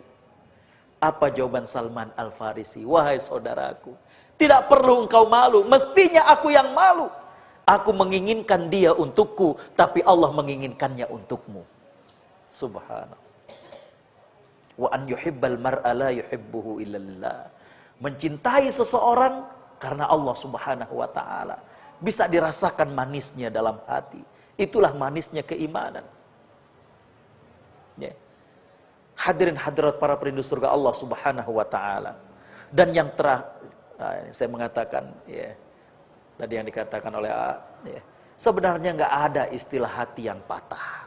Apa jawaban Salman Al-Farisi? Wahai saudaraku, tidak perlu engkau malu, mestinya aku yang malu. Aku menginginkan dia untukku, tapi Allah menginginkannya untukmu. Subhanallah. Wa an yuhibbal mar'a la yuhibbuhu illallah. Mencintai seseorang karena Allah Subhanahu wa taala. Bisa dirasakan manisnya dalam hati. Itulah manisnya keimanan. Ya. Hadirin hadirat para perindu surga Allah Subhanahu wa taala. Dan yang saya mengatakan ya, tadi yang dikatakan oleh ya, sebenarnya enggak ada istilah hati yang patah.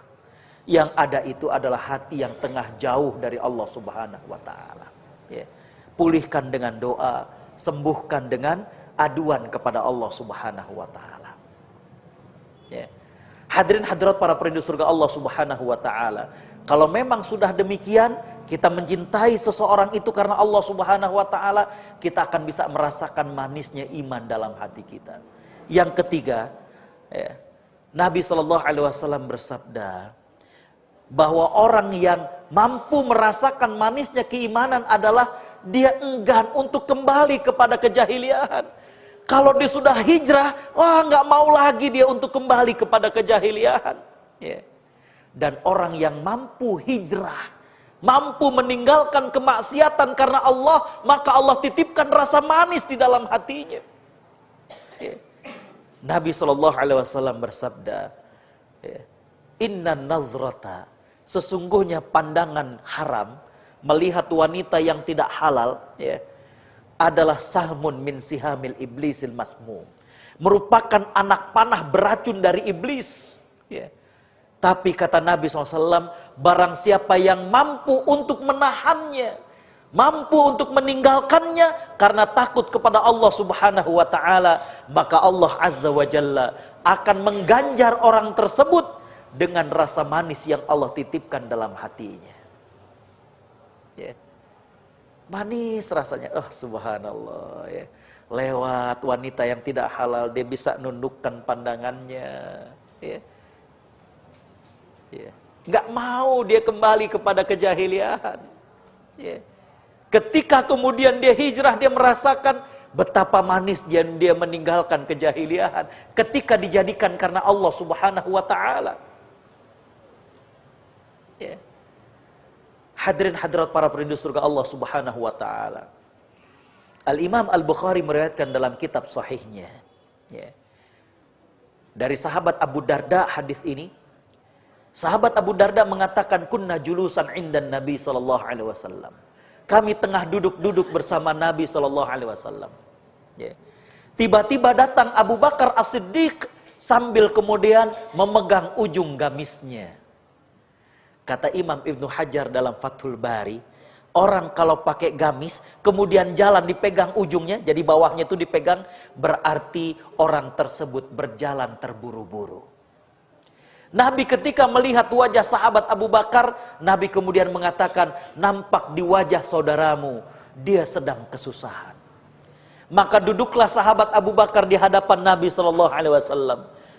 Yang ada itu adalah hati yang tengah jauh dari Allah Subhanahu wa taala. Ya. Pulihkan dengan doa, sembuhkan dengan aduan kepada Allah Subhanahu wa taala. Ya. Hadirin hadirat para perindu surga Allah Subhanahu wa taala. Kalau memang sudah demikian, kita mencintai seseorang itu karena Allah Subhanahu wa taala, kita akan bisa merasakan manisnya iman dalam hati kita. Yang ketiga, ya, Nabi SAW bersabda bahwa orang yang mampu merasakan manisnya keimanan adalah dia enggan untuk kembali kepada kejahiliaan. Kalau dia sudah hijrah, nggak mau lagi dia untuk kembali kepada kejahiliaan. Ya. Dan orang yang mampu hijrah, mampu meninggalkan kemaksiatan karena Allah, maka Allah titipkan rasa manis di dalam hatinya. Ya. Nabi SAW bersabda, ya, Inna nazrata, sesungguhnya pandangan haram, melihat wanita yang tidak halal, ya, adalah sahmun min sihamil iblisil masmum, merupakan anak panah beracun dari iblis. Ya. Tapi kata Nabi SAW, barang siapa yang mampu untuk menahannya, mampu untuk meninggalkannya karena takut kepada Allah Subhanahu wa taala, maka Allah Azza wa Jalla akan mengganjar orang tersebut dengan rasa manis yang Allah titipkan dalam hatinya. Ya. Manis rasanya, subhanallah ya. Lewat wanita yang tidak halal dia bisa nundukkan pandangannya, ya. Ya. Nggak mau dia kembali kepada kejahilian. Ya. Ketika kemudian dia hijrah, dia merasakan betapa manis dia meninggalkan kejahilian ketika dijadikan karena Allah Subhanahu wa taala. Ya. Hadirin hadirat para perindu surga Allah Subhanahu wa taala. Al-Imam Al-Bukhari meriwayatkan dalam kitab sahihnya, ya, dari sahabat Abu Darda hadis ini. Sahabat Abu Darda mengatakan, kunna julusan indan Nabi sallallahu alaihi wasallam. Kami tengah duduk-duduk bersama Nabi sallallahu alaihi wasallam. Ya. Tiba-tiba datang Abu Bakar As-Siddiq sambil kemudian memegang ujung gamisnya. Kata Imam Ibnu Hajar dalam Fathul Bari, orang kalau pakai gamis kemudian jalan dipegang ujungnya, jadi bawahnya itu dipegang, berarti orang tersebut berjalan terburu-buru. Nabi ketika melihat wajah sahabat Abu Bakar, Nabi kemudian mengatakan, nampak di wajah saudaramu, dia sedang kesusahan. Maka duduklah sahabat Abu Bakar di hadapan Nabi SAW.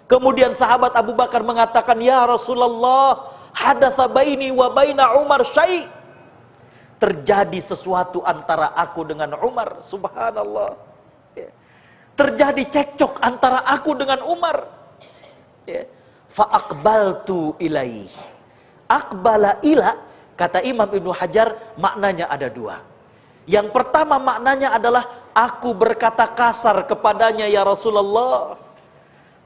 Kemudian sahabat Abu Bakar mengatakan, ya Rasulullah, hadatsa baini wa baina Umar syai'. Terjadi sesuatu antara aku dengan Umar, subhanallah. Ya. Terjadi cekcok antara aku dengan Umar. Ya. Fa'aqbaltu ilaih. Aqbala ila, kata Imam Ibnu Hajar, maknanya ada dua. Yang pertama maknanya adalah aku berkata kasar kepadanya ya Rasulullah.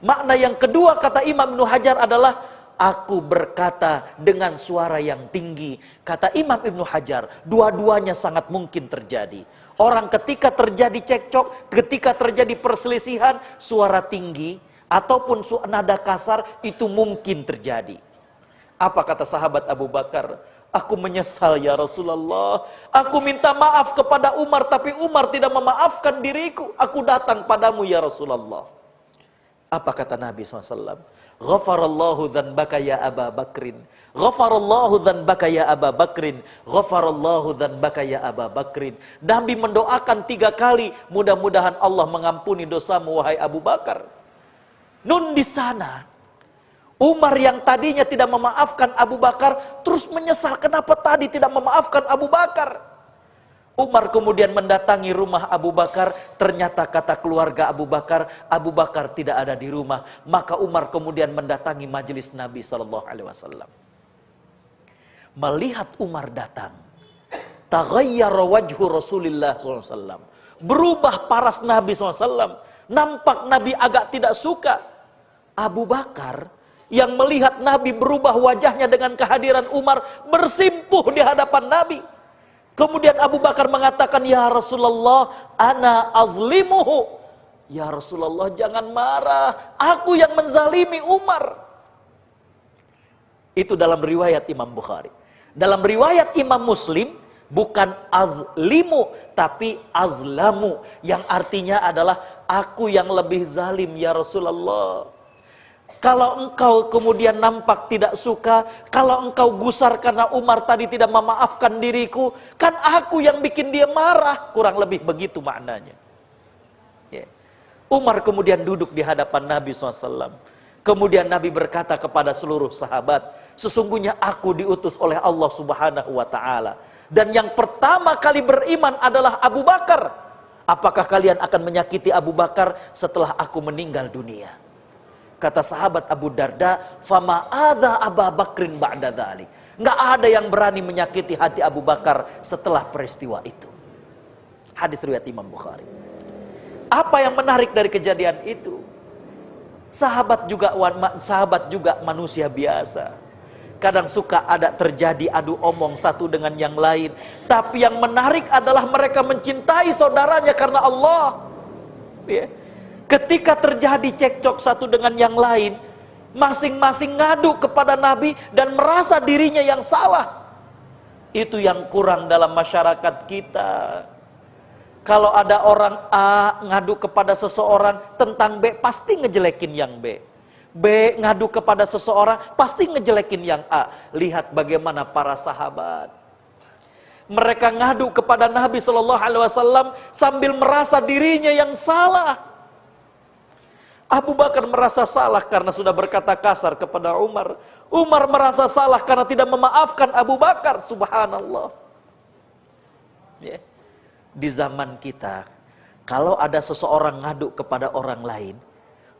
Makna yang kedua kata Imam Ibnu Hajar adalah aku berkata dengan suara yang tinggi. Kata Imam Ibnu Hajar, dua-duanya sangat mungkin terjadi. Orang ketika terjadi cekcok, ketika terjadi perselisihan, suara tinggi ataupun nada kasar itu mungkin terjadi. Apa kata sahabat Abu Bakar? Aku menyesal ya Rasulullah. Aku minta maaf kepada Umar, tapi Umar tidak memaafkan diriku. Aku datang padamu ya Rasulullah. Apa kata Nabi SAW? Ghafarallahu dzanbaka ya Aba Bakrin. Ghafarallahu dzanbaka ya Aba Bakrin. Ghafarallahu dzanbaka ya Aba Bakrin. Nabi mendoakan 3 kali, mudah-mudahan Allah mengampuni dosamu wahai Abu Bakar. Nun di sana, Umar yang tadinya tidak memaafkan Abu Bakar terus menyesal kenapa tadi tidak memaafkan Abu Bakar. Umar kemudian mendatangi rumah Abu Bakar, ternyata kata keluarga Abu Bakar tidak ada di rumah. Maka Umar kemudian mendatangi majelis Nabi SAW. Melihat Umar datang, taghayyara wajhu Rasulullah SAW. Berubah paras Nabi SAW. Nampak Nabi agak tidak suka. Abu Bakar yang melihat Nabi berubah wajahnya dengan kehadiran Umar, bersimpuh di hadapan Nabi. Kemudian Abu Bakar mengatakan, ya Rasulullah, ana azlimuhu. Ya Rasulullah, jangan marah, aku yang menzalimi Umar. Itu dalam riwayat Imam Bukhari. Dalam riwayat Imam Muslim, bukan azlimu, tapi azlamu. Yang artinya adalah aku yang lebih zalim ya Rasulullah. Kalau engkau kemudian nampak tidak suka, kalau engkau gusar karena Umar tadi tidak memaafkan diriku, kan aku yang bikin dia marah. Kurang lebih begitu maknanya. Ya. Umar kemudian duduk di hadapan Nabi SAW. Kemudian Nabi berkata kepada seluruh sahabat, sesungguhnya aku diutus oleh Allah Subhanahu wa ta'ala. Dan yang pertama kali beriman adalah Abu Bakar. Apakah kalian akan menyakiti Abu Bakar setelah aku meninggal dunia? Kata sahabat Abu Darda, fama adza Abu Bakrin ba'da dzalik. Enggak ada yang berani menyakiti hati Abu Bakar setelah peristiwa itu. Hadis riwayat Imam Bukhari. Apa yang menarik dari kejadian itu? Sahabat juga manusia biasa. Kadang suka ada terjadi adu omong satu dengan yang lain. Tapi yang menarik adalah mereka mencintai saudaranya karena Allah. Ya. Ketika terjadi cekcok satu dengan yang lain, masing-masing ngadu kepada Nabi dan merasa dirinya yang salah. Itu yang kurang dalam masyarakat kita. Kalau ada orang A ngadu kepada seseorang tentang B, pasti ngejelekin yang B. B ngadu kepada seseorang, pasti ngejelekin yang A. Lihat bagaimana para sahabat. Mereka ngadu kepada Nabi SAW sambil merasa dirinya yang salah. Abu Bakar merasa salah karena sudah berkata kasar kepada Umar. Umar merasa salah karena tidak memaafkan Abu Bakar. Subhanallah. Ya. Di zaman kita, kalau ada seseorang ngadu kepada orang lain,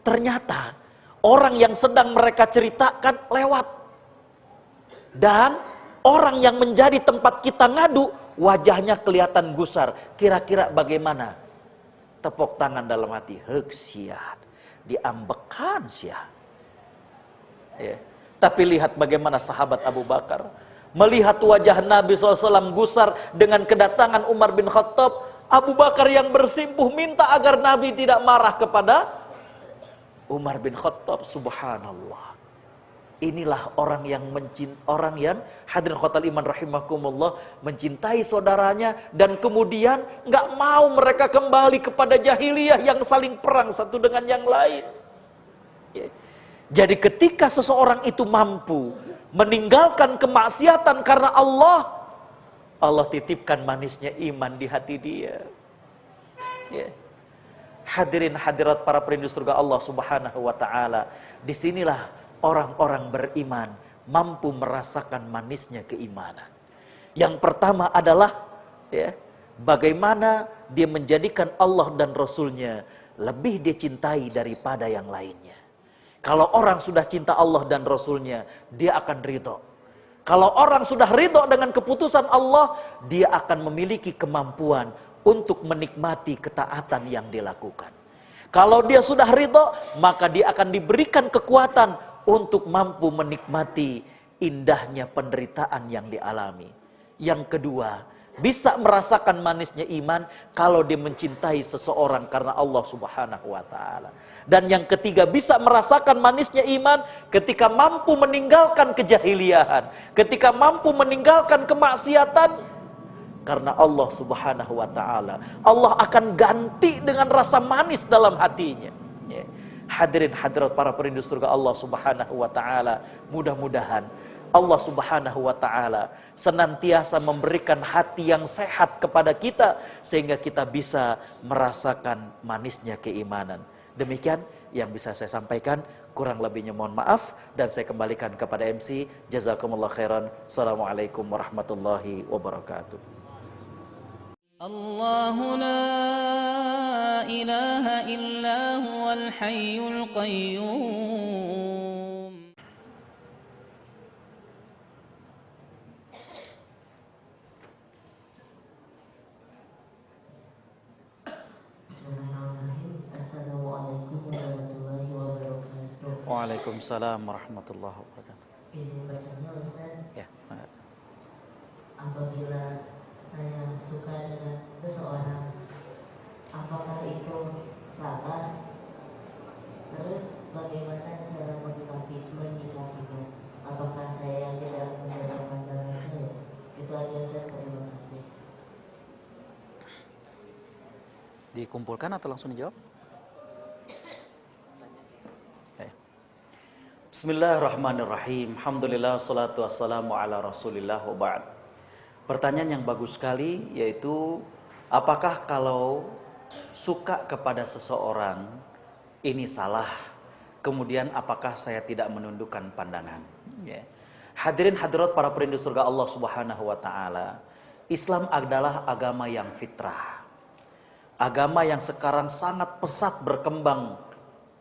ternyata orang yang sedang mereka ceritakan lewat. Dan orang yang menjadi tempat kita ngadu, wajahnya kelihatan gusar. Kira-kira bagaimana? Tepuk tangan dalam hati. Heksiat. Diambekan sia. Ya. Tapi lihat bagaimana sahabat Abu Bakar. Melihat wajah Nabi SAW gusar dengan kedatangan Umar bin Khattab. Abu Bakar yang bersimpuh minta agar Nabi tidak marah kepada Umar bin Khattab. Subhanallah. Inilah orang yang hadirin khotal iman rahimakumullah, mencintai saudaranya dan kemudian nggak mau mereka kembali kepada jahiliyah yang saling perang satu dengan yang lain. Ya. Jadi ketika seseorang itu mampu meninggalkan kemaksiatan karena Allah titipkan manisnya iman di hati dia. Ya. Hadirin hadirat para perindu surga Allah Subhanahu wa taala, disinilah orang-orang beriman mampu merasakan manisnya keimanan. Yang pertama adalah ya, bagaimana dia menjadikan Allah dan Rasulnya lebih dicintai daripada yang lainnya. Kalau orang sudah cinta Allah dan Rasulnya, dia akan ridho. Kalau orang sudah ridho dengan keputusan Allah, dia akan memiliki kemampuan untuk menikmati ketaatan yang dilakukan. Kalau dia sudah ridho, maka dia akan diberikan kekuatan untuk mampu menikmati indahnya penderitaan yang dialami. Yang kedua, bisa merasakan manisnya iman kalau dia mencintai seseorang karena Allah Subhanahu wa taala. Dan yang ketiga, bisa merasakan manisnya iman ketika mampu meninggalkan kejahiliahan, ketika mampu meninggalkan kemaksiatan karena Allah Subhanahu wa taala. Allah akan ganti dengan rasa manis dalam hatinya. Ya. Hadirin hadirat para perindu surga Allah Subhanahu wa taala, mudah-mudahan Allah Subhanahu wa taala senantiasa memberikan hati yang sehat kepada kita sehingga kita bisa merasakan manisnya keimanan. Demikian yang bisa saya sampaikan, kurang lebihnya mohon maaf dan saya kembalikan kepada MC. Jazakumullah khairan. Assalamualaikum warahmatullahi wabarakatuh. الله لا إله إلا هو الحي القيوم. Assalamualaikum warahmatullahi wabarakatuh. Waalaikumsalam warahmatullahi wabarakatuh. Izin bertanya Ustaz, Ya. apabila saya suka dengan seseorang, apakah itu salah? Terus bagaimana cara menyikapinya? Apakah saya tidak menjaga pandangan saya? Itu aja Ustaz, terima kasih. Dikumpulkan atau langsung dijawab? Bismillahirrahmanirrahim. Alhamdulillah, salatu wassalamu ala rasulillah wa ba'd. Pertanyaan yang bagus sekali, yaitu apakah kalau suka kepada seseorang ini salah? Kemudian apakah saya tidak menundukkan pandangan? Ya. Hadirin hadirat para perindu surga Allah Subhanahu wa taala, Islam adalah agama yang fitrah. Agama yang sekarang sangat pesat berkembang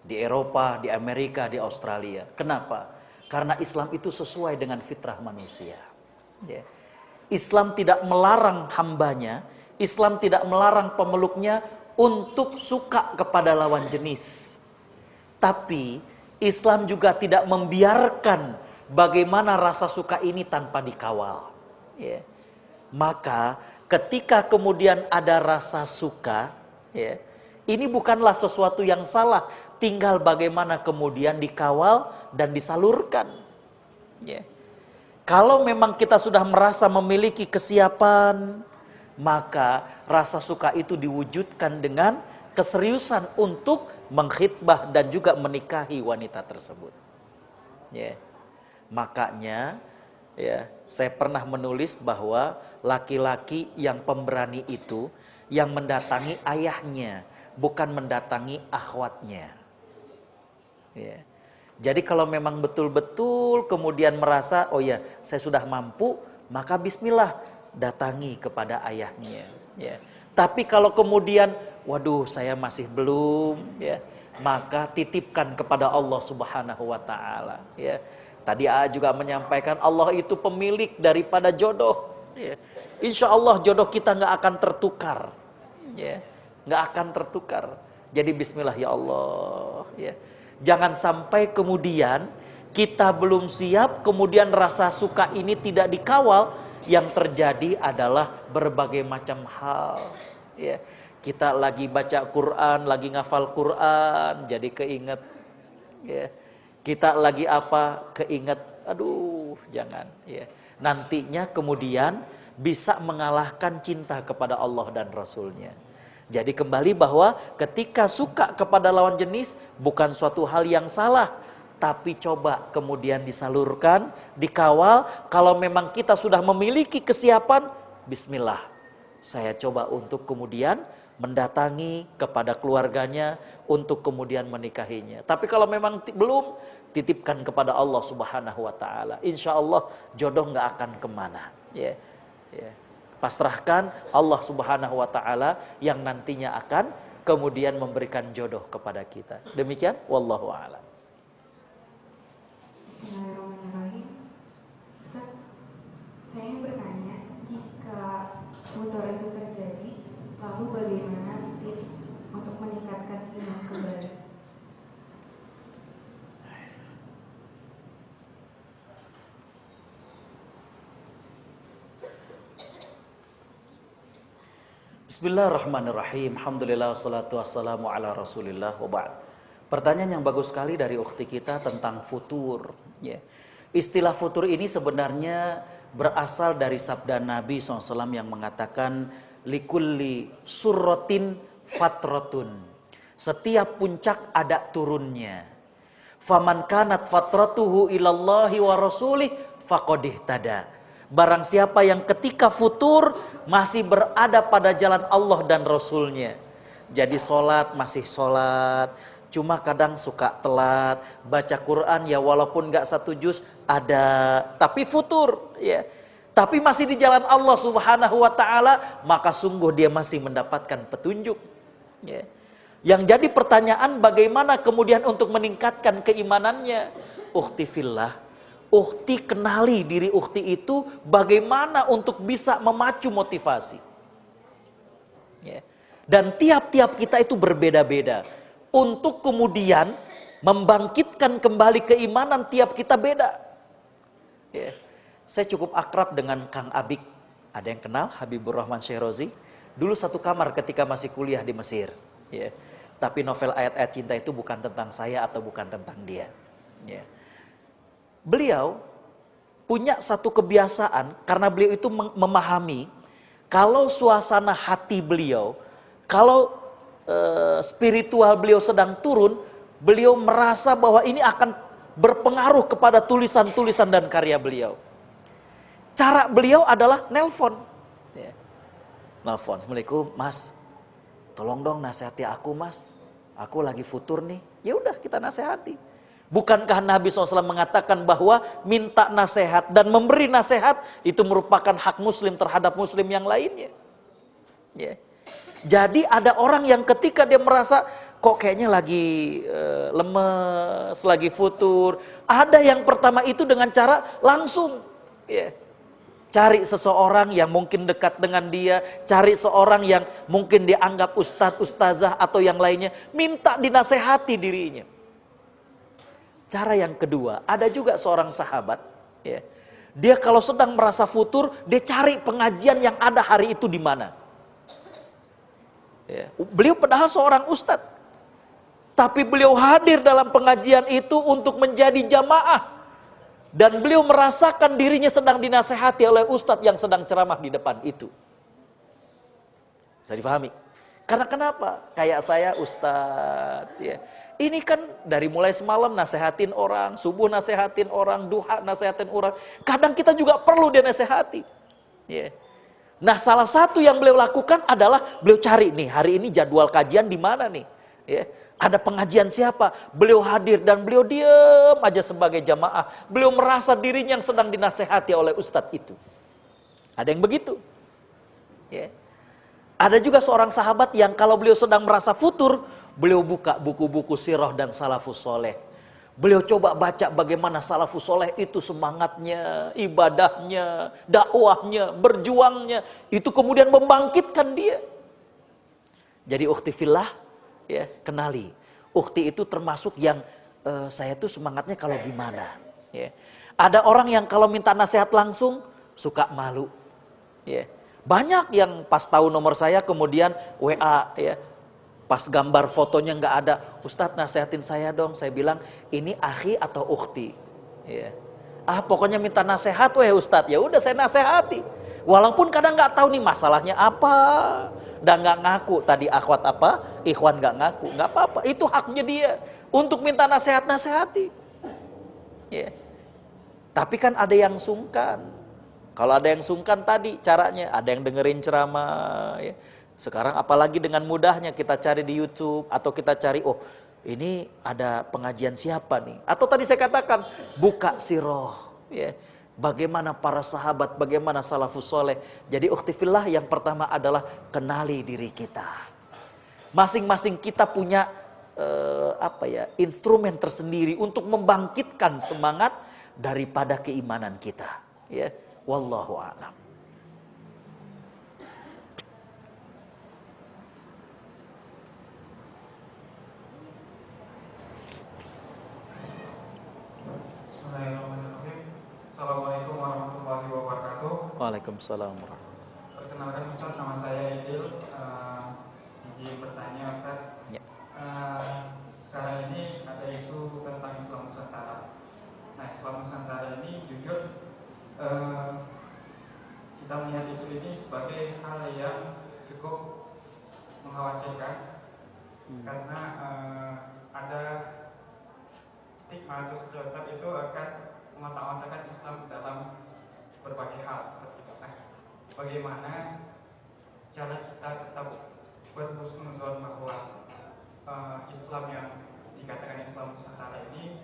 di Eropa, di Amerika, di Australia. Kenapa? Karena Islam itu sesuai dengan fitrah manusia. Ya. Islam tidak melarang hambanya, Islam tidak melarang pemeluknya untuk suka kepada lawan jenis. Tapi Islam juga tidak membiarkan bagaimana rasa suka ini tanpa dikawal. Ya. Maka ketika kemudian ada rasa suka, ya, ini bukanlah sesuatu yang salah, tinggal bagaimana kemudian dikawal dan disalurkan. Ya. Kalau memang kita sudah merasa memiliki kesiapan, maka rasa suka itu diwujudkan dengan keseriusan untuk mengkhitbah dan juga menikahi wanita tersebut. Ya. Makanya ya, saya pernah menulis bahwa laki-laki yang pemberani itu yang mendatangi ayahnya, bukan mendatangi akhwatnya. Ya. Jadi kalau memang betul-betul kemudian merasa, oh ya saya sudah mampu, maka bismillah datangi kepada ayahnya. Ya. Tapi kalau kemudian, waduh saya masih belum, ya, maka titipkan kepada Allah Subhanahu Wa Taala. Ya. Tadi A juga menyampaikan Allah itu pemilik daripada jodoh. Ya. Insya Allah jodoh kita nggak akan tertukar, ya, nggak akan tertukar. Jadi bismillah ya Allah, ya. Jangan sampai kemudian kita belum siap, kemudian rasa suka ini tidak dikawal, yang terjadi adalah berbagai macam hal. Ya. Kita lagi baca Quran, lagi ngafal Quran, jadi keinget. Ya. Kita lagi apa, keinget, aduh jangan. Ya. Nantinya kemudian bisa mengalahkan cinta kepada Allah dan Rasulnya. Jadi kembali bahwa ketika suka kepada lawan jenis bukan suatu hal yang salah, tapi coba kemudian disalurkan, dikawal. Kalau memang kita sudah memiliki kesiapan, bismillah. Saya coba untuk kemudian mendatangi kepada keluarganya untuk kemudian menikahinya. Tapi kalau memang belum, titipkan kepada Allah Subhanahu Wa Taala. Insya Allah jodoh nggak akan kemana. Ya, ya. Pasrahkan Allah Subhanahu Wa Taala yang nantinya akan kemudian memberikan jodoh kepada kita. Demikian, wallahu a'lam. Bismillahirrahmanirrahim. Ustaz, saya ingin bertanya, jika futur itu terjadi, lalu bagaimana tips untuk meningkatkan iman kembali? Bismillahirrahmanirrahim. Alhamdulillah wassalatu wassalamu ala Rasulillah wa ba'd. Pertanyaan yang bagus sekali dari ukhti kita tentang futur, ya. Istilah futur ini sebenarnya berasal dari sabda Nabi SAW yang mengatakan likulli surratin fatratun. Setiap puncak ada turunnya. Faman kanat fatratuhu ilallahi wa rasulih faqad ihtada. Barang siapa yang ketika futur masih berada pada jalan Allah dan Rasulnya. Jadi sholat masih sholat, cuma kadang suka telat. Baca Quran ya walaupun gak satu juz ada, tapi futur, ya. Tapi masih di jalan Allah Subhanahu Wa Taala, maka sungguh dia masih mendapatkan petunjuk, ya. Yang jadi pertanyaan bagaimana kemudian untuk meningkatkan keimanannya? Ukhti fillah, ukhti kenali diri ukhti itu bagaimana untuk bisa memacu motivasi. Ya. Dan tiap-tiap kita itu berbeda-beda. Untuk kemudian membangkitkan kembali keimanan tiap kita beda. Ya. Saya cukup akrab dengan Kang Abik. Ada yang kenal Habibur Rahman Syahrozi? Dulu satu kamar ketika masih kuliah di Mesir. Ya. Tapi novel ayat-ayat cinta itu bukan tentang saya atau bukan tentang dia. Ya. Beliau punya satu kebiasaan karena beliau itu memahami kalau suasana hati beliau, kalau spiritual beliau sedang turun, beliau merasa bahwa ini akan berpengaruh kepada tulisan-tulisan dan karya beliau. Cara beliau adalah nelpon. Ya. Nelpon, Assalamualaikum mas, tolong dong nasihati aku mas, aku lagi futur nih. Ya udah kita nasihati. Bukankah Nabi SAW mengatakan bahwa minta nasihat dan memberi nasihat itu merupakan hak muslim terhadap muslim yang lainnya. Ya. Jadi ada orang yang ketika dia merasa kok kayaknya lagi lemes, lagi futur. Ada yang pertama itu dengan cara langsung, ya, cari seseorang yang mungkin dekat dengan dia, cari seorang yang mungkin dianggap ustadz, ustazah atau yang lainnya, minta dinasehati dirinya. Cara yang kedua, ada juga seorang sahabat, ya, dia kalau sedang merasa futur, dia cari pengajian yang ada hari itu di mana. Ya, beliau padahal seorang ustadz, tapi beliau hadir dalam pengajian itu untuk menjadi jamaah, dan beliau merasakan dirinya sedang dinasehati oleh ustadz yang sedang ceramah di depan itu. Bisa difahami? Karena kenapa? Kayak saya ustadz, ya. Ini kan dari mulai semalam nasehatin orang, subuh nasehatin orang, duha nasehatin orang. Kadang kita juga perlu dia nasehati. Yeah. Nah salah satu yang beliau lakukan adalah beliau cari nih hari ini jadwal kajian di mana nih. Yeah. Ada pengajian siapa? Beliau hadir dan beliau diam aja sebagai jamaah. Beliau merasa dirinya yang sedang dinasehati oleh ustadz itu. Ada yang begitu. Ya. Ada juga seorang sahabat yang kalau beliau sedang merasa futur, beliau buka buku-buku sirah dan salafus soleh. Beliau coba baca bagaimana salafus soleh itu semangatnya, ibadahnya, dakwahnya, berjuangnya. Itu kemudian membangkitkan dia. Jadi ukhti fillah, ya, kenali. Ukhti itu termasuk yang saya tuh semangatnya kalau gimana. Ya. Ada orang yang kalau minta nasihat langsung suka malu. Ya. Banyak yang pas tahu nomor saya kemudian WA, ya, pas gambar fotonya nggak ada, Ustadz nasihatin saya dong. Saya bilang ini akhi atau ukhti. Ya. Pokoknya minta nasihat weh Ustadz. Ya udah saya nasihati. Walaupun kadang nggak tahu nih masalahnya apa. Dan nggak ngaku, tadi akhwat apa, ikhwan nggak ngaku, nggak apa-apa, itu haknya dia untuk minta nasihat, nasihati. Ya. Tapi kan ada yang sungkan. Kalau ada yang sungkan tadi caranya, ada yang dengerin ceramah. Ya. Sekarang apalagi dengan mudahnya kita cari di YouTube atau kita cari, oh ini ada pengajian siapa nih? Atau tadi saya katakan buka sirah. Ya. Bagaimana para sahabat, bagaimana salafus soleh. Jadi ukhti fillah yang pertama adalah kenali diri kita. Masing-masing kita punya instrumen tersendiri untuk membangkitkan semangat daripada keimanan kita. Ya, wallahu a'lam. Assalamualaikum warahmatullahi wabarakatuh. Waalaikumsalam. Perkenalkan Ustaz, nama saya Idil. Izin bertanya Ustaz. Ya. Sekarang ini ada isu tentang Islam Nusantara. Nah, Islam Nusantara ini jujur kita melihat isu ini sebagai hal yang cukup mengkhawatirkan karena ada stigma atau stereotip itu akan mengotak-otakkan Islam dalam berbagai hal seperti itu. Nah, bagaimana cara kita tetap berhusnuzon bahwa Islam yang dikatakan Islam Nusantara ini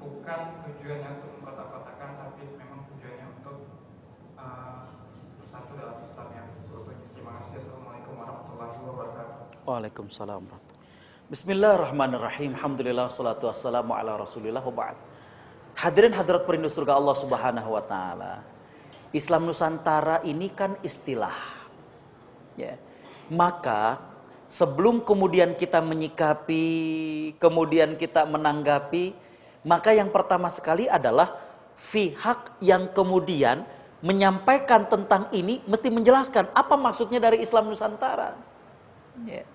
bukan tujuannya untuk mengkotak-kotakan, tapi memang tujuannya untuk bersatu dalam Islam yang seutuhnya. Terima kasih. Assalamualaikum warahmatullahi wabarakatuh. Waalaikumsalam. Bismillahirrahmanirrahim. Alhamdulillah, salatu wassalamu ala rasulillah wa ba'd. Hadirin hadirat perindu surga Allah Subhanahu wa taala. Islam Nusantara ini kan istilah. Ya. Maka sebelum kemudian kita menyikapi, kemudian kita menanggapi, maka yang pertama sekali adalah pihak yang kemudian menyampaikan tentang ini mesti menjelaskan apa maksudnya dari Islam Nusantara. Ya.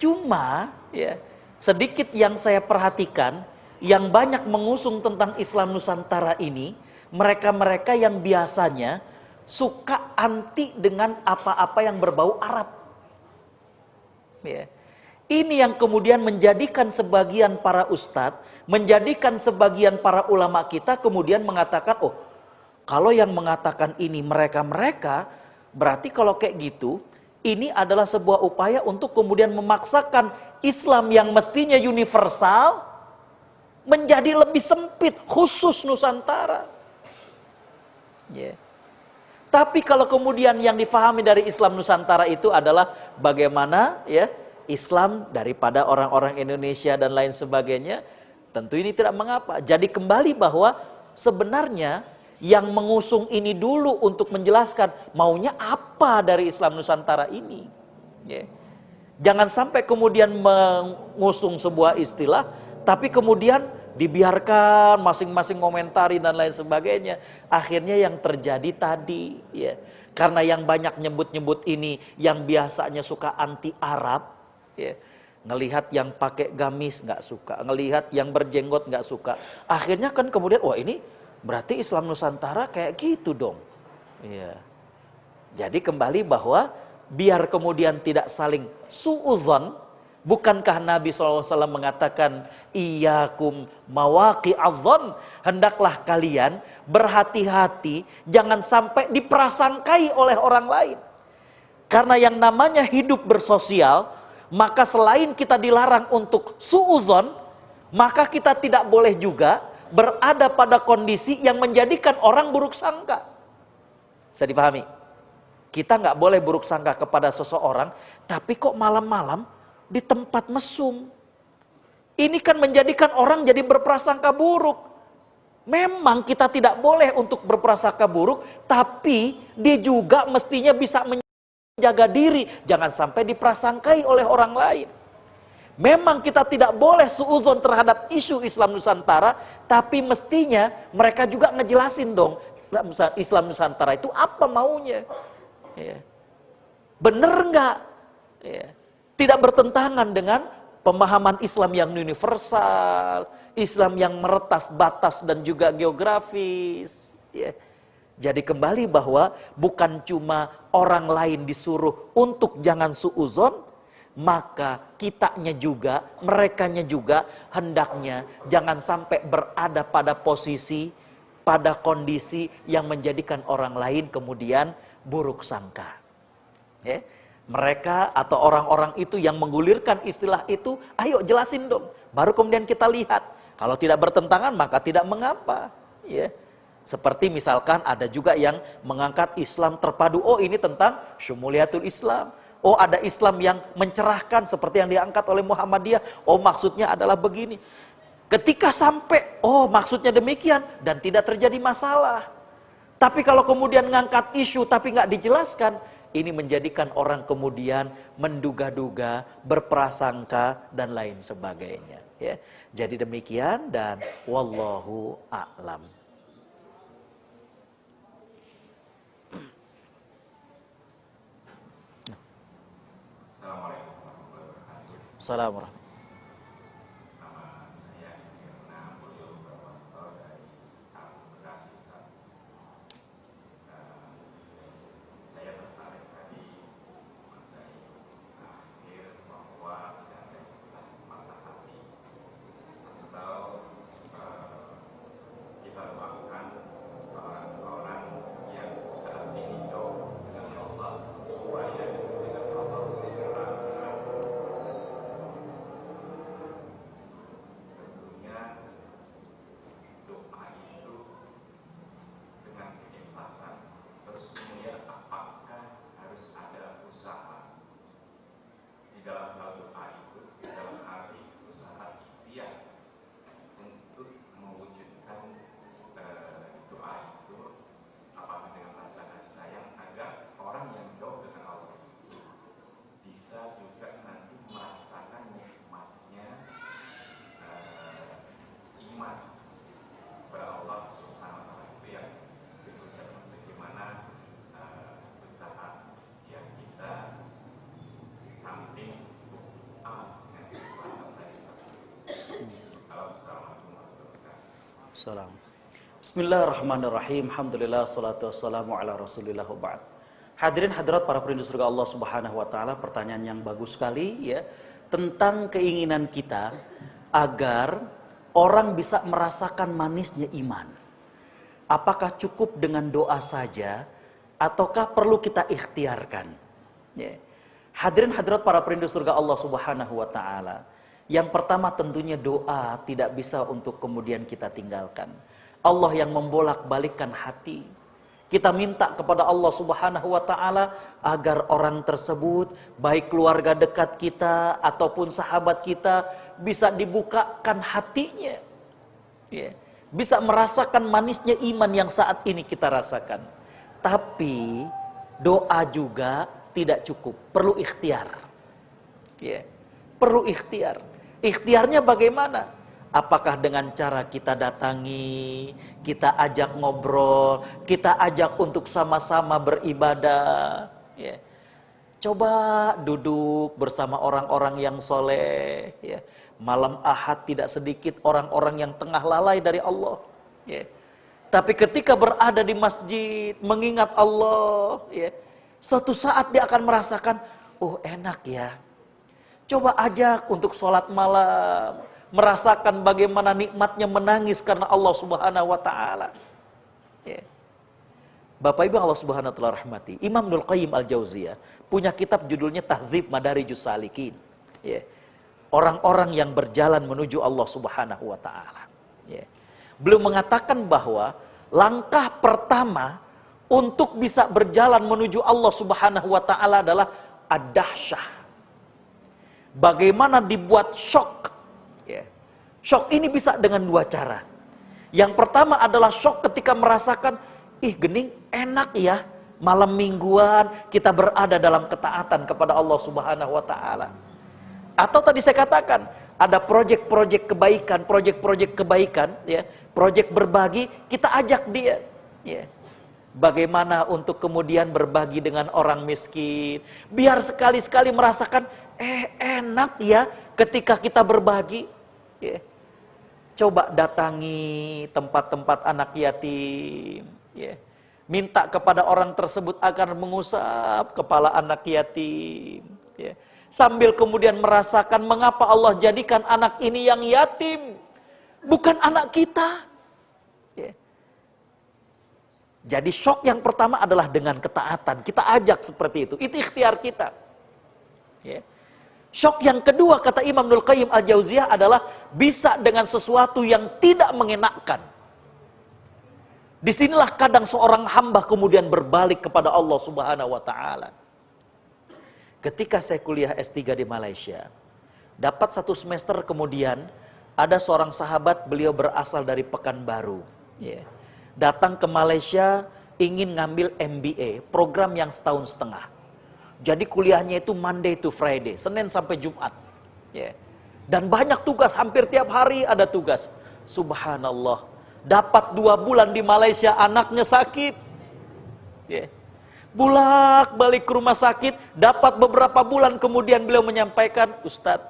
Cuma ya, sedikit yang saya perhatikan, yang banyak mengusung tentang Islam Nusantara ini, mereka-mereka yang biasanya suka anti dengan apa-apa yang berbau Arab. Ya. Ini yang kemudian menjadikan sebagian para ustadz, menjadikan sebagian para ulama kita kemudian mengatakan, oh kalau yang mengatakan ini mereka-mereka, berarti kalau kayak gitu, ini adalah sebuah upaya untuk kemudian memaksakan Islam yang mestinya universal, menjadi lebih sempit, khusus Nusantara. Yeah. Tapi kalau kemudian yang difahami dari Islam Nusantara itu adalah bagaimana ya Islam daripada orang-orang Indonesia dan lain sebagainya, tentu ini tidak mengapa. Jadi kembali bahwa sebenarnya yang mengusung ini dulu untuk menjelaskan maunya apa dari Islam Nusantara ini. Yeah. Jangan sampai kemudian mengusung sebuah istilah, tapi kemudian dibiarkan masing-masing komentari dan lain sebagainya. Akhirnya yang terjadi tadi ya, karena yang banyak nyebut-nyebut ini yang biasanya suka anti Arab ya, ngelihat yang pakai gamis nggak suka, ngelihat yang berjenggot nggak suka. Akhirnya kan kemudian wah ini berarti Islam Nusantara kayak gitu dong. Ya. Jadi kembali bahwa biar kemudian tidak saling suudzon. Bukankah Nabi SAW mengatakan, Iyakum mawaqi'adh-dhon, hendaklah kalian berhati-hati, jangan sampai diprasangkai oleh orang lain. Karena yang namanya hidup bersosial, maka selain kita dilarang untuk suuzon, maka kita tidak boleh juga berada pada kondisi yang menjadikan orang buruk sangka. Bisa dipahami? Kita nggak boleh buruk sangka kepada seseorang, tapi kok malam-malam di tempat mesum. Ini kan menjadikan orang jadi berprasangka buruk. Memang kita tidak boleh untuk berprasangka buruk, tapi dia juga mestinya bisa menjaga diri. Jangan sampai diprasangkai oleh orang lain. Memang kita tidak boleh suuzon terhadap isu Islam Nusantara, tapi mestinya mereka juga ngejelasin dong, Islam Nusantara itu apa maunya. Ya. Bener nggak? Ya. Tidak bertentangan dengan pemahaman Islam yang universal, Islam yang meretas batas dan juga geografis. Ya. Jadi kembali bahwa bukan cuma orang lain disuruh untuk jangan suuzon, maka kitanya juga, merekanya juga hendaknya jangan sampai berada pada posisi, pada kondisi yang menjadikan orang lain kemudian buruk sangka. Ya. Mereka atau orang-orang itu yang menggulirkan istilah itu, ayo jelasin dong. Baru kemudian kita lihat. Kalau tidak bertentangan maka tidak mengapa. Ya. Seperti misalkan ada juga yang mengangkat Islam terpadu. Oh ini tentang syumuliyatul Islam. Oh ada Islam yang mencerahkan seperti yang diangkat oleh Muhammadiyah. Oh maksudnya adalah begini. Ketika sampai, oh maksudnya demikian dan tidak terjadi masalah. Tapi kalau kemudian ngangkat isu tapi nggak dijelaskan, ini menjadikan orang kemudian menduga-duga, berprasangka dan lain sebagainya. Ya, jadi demikian dan wallahu a'lam. Assalamualaikum. Salam. Bismillahirrahmanirrahim. Alhamdulillah, salatu wassalamu ala rasulillah wa ba'd. Hadirin hadirat para perindu surga Allah subhanahu wa ta'ala, pertanyaan yang bagus sekali ya, tentang keinginan kita agar orang bisa merasakan manisnya iman. Apakah cukup dengan doa saja ataukah perlu kita ikhtiarkan? Ya. Hadirin hadirat para perindu surga Allah subhanahu wa ta'ala, yang pertama tentunya doa tidak bisa untuk kemudian kita tinggalkan. Allah yang membolak-balikkan hati. Kita minta kepada Allah subhanahu wa ta'ala agar orang tersebut, baik keluarga dekat kita ataupun sahabat kita, bisa dibukakan hatinya. Ya. Bisa merasakan manisnya iman yang saat ini kita rasakan. Tapi doa juga tidak cukup, perlu ikhtiar. Ya. Perlu ikhtiar. Ikhtiarnya bagaimana? Apakah dengan cara kita datangi, kita ajak ngobrol, kita ajak untuk sama-sama beribadah. Ya. Coba duduk bersama orang-orang yang soleh. Ya. Malam Ahad tidak sedikit orang-orang yang tengah lalai dari Allah. Ya. Tapi ketika berada di masjid, mengingat Allah, ya, suatu saat dia akan merasakan, oh enak ya. Coba ajak untuk sholat malam, merasakan bagaimana nikmatnya menangis karena Allah subhanahu wa ta'ala. Ya. Bapak Ibu Allah subhanahu wa ta'ala rahmati, Imam Ibnul Qayyim Al-Jauziyah punya kitab judulnya Tahdzib Madarijus Salikin. Ya. Orang-orang yang berjalan menuju Allah Subhanahu wa taala. Ya. Beliau mengatakan bahwa langkah pertama untuk bisa berjalan menuju Allah Subhanahu wa taala adalah ad-dahsyah. Bagaimana dibuat syok. Ya. Syok ini bisa dengan dua cara. Yang pertama adalah syok ketika merasakan, ih gening enak ya, malam mingguan kita berada dalam ketaatan kepada Allah Subhanahu wa taala. Atau tadi saya katakan, ada proyek-proyek kebaikan, ya, proyek berbagi, kita ajak dia, ya. Bagaimana untuk kemudian berbagi dengan orang miskin, biar sekali-sekali merasakan, enak ya ketika kita berbagi, ya. Coba datangi tempat-tempat anak yatim, ya. Minta kepada orang tersebut agar mengusap kepala anak yatim, ya. Sambil kemudian merasakan mengapa Allah jadikan anak ini yang yatim, bukan anak kita. Ya. Jadi syok yang pertama adalah dengan ketaatan, kita ajak seperti itu ikhtiar kita. Ya. Syok yang kedua kata Imam Ibnul Qayyim Al-Jauziyah adalah bisa dengan sesuatu yang tidak mengenakkan. Disinilah kadang seorang hamba kemudian berbalik kepada Allah Subhanahu wa taala. Ketika saya kuliah S3 di Malaysia, dapat 1 semester kemudian ada seorang sahabat, beliau berasal dari Pekanbaru, ya. Datang ke Malaysia ingin ngambil MBA, program yang 1,5 tahun. Jadi kuliahnya itu Monday to Friday, Senin sampai Jumat, ya. Dan banyak tugas, hampir tiap hari ada tugas. Subhanallah, dapat 2 bulan di Malaysia anaknya sakit, ya. Bolak-balik ke rumah sakit, dapat beberapa bulan kemudian beliau menyampaikan, Ustadz,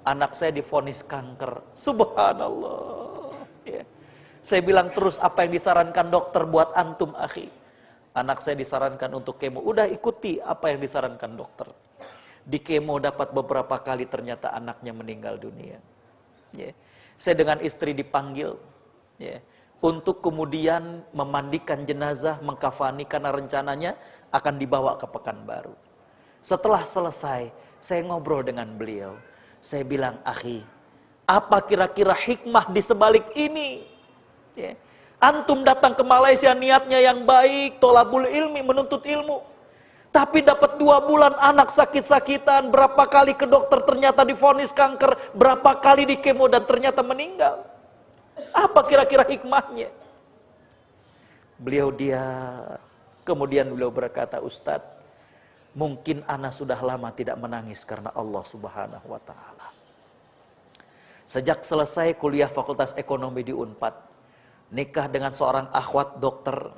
anak saya divonis kanker. Subhanallah. Ya. Saya bilang terus, apa yang disarankan dokter buat antum, akhi? Anak saya disarankan untuk kemo. Udah ikuti apa yang disarankan dokter. Di kemo dapat beberapa kali, ternyata anaknya meninggal dunia. Ya. Saya dengan istri dipanggil, ya, untuk kemudian memandikan jenazah, mengkafani, karena rencananya akan dibawa ke Pekanbaru. Setelah selesai, saya ngobrol dengan beliau. Saya bilang, akhi, apa kira-kira hikmah di sebalik ini? Ya. Antum datang ke Malaysia niatnya yang baik, tolabul ilmi, menuntut ilmu. Tapi dapat 2 bulan anak sakit-sakitan, berapa kali ke dokter ternyata divonis kanker, berapa kali di kemo dan ternyata meninggal. Apa kira-kira hikmahnya? Beliau diam. Kemudian beliau berkata, Ustadz, mungkin ana sudah lama tidak menangis karena Allah Subhanahu wa taala. Sejak selesai kuliah Fakultas Ekonomi di Unpad, nikah dengan seorang akhwat dokter,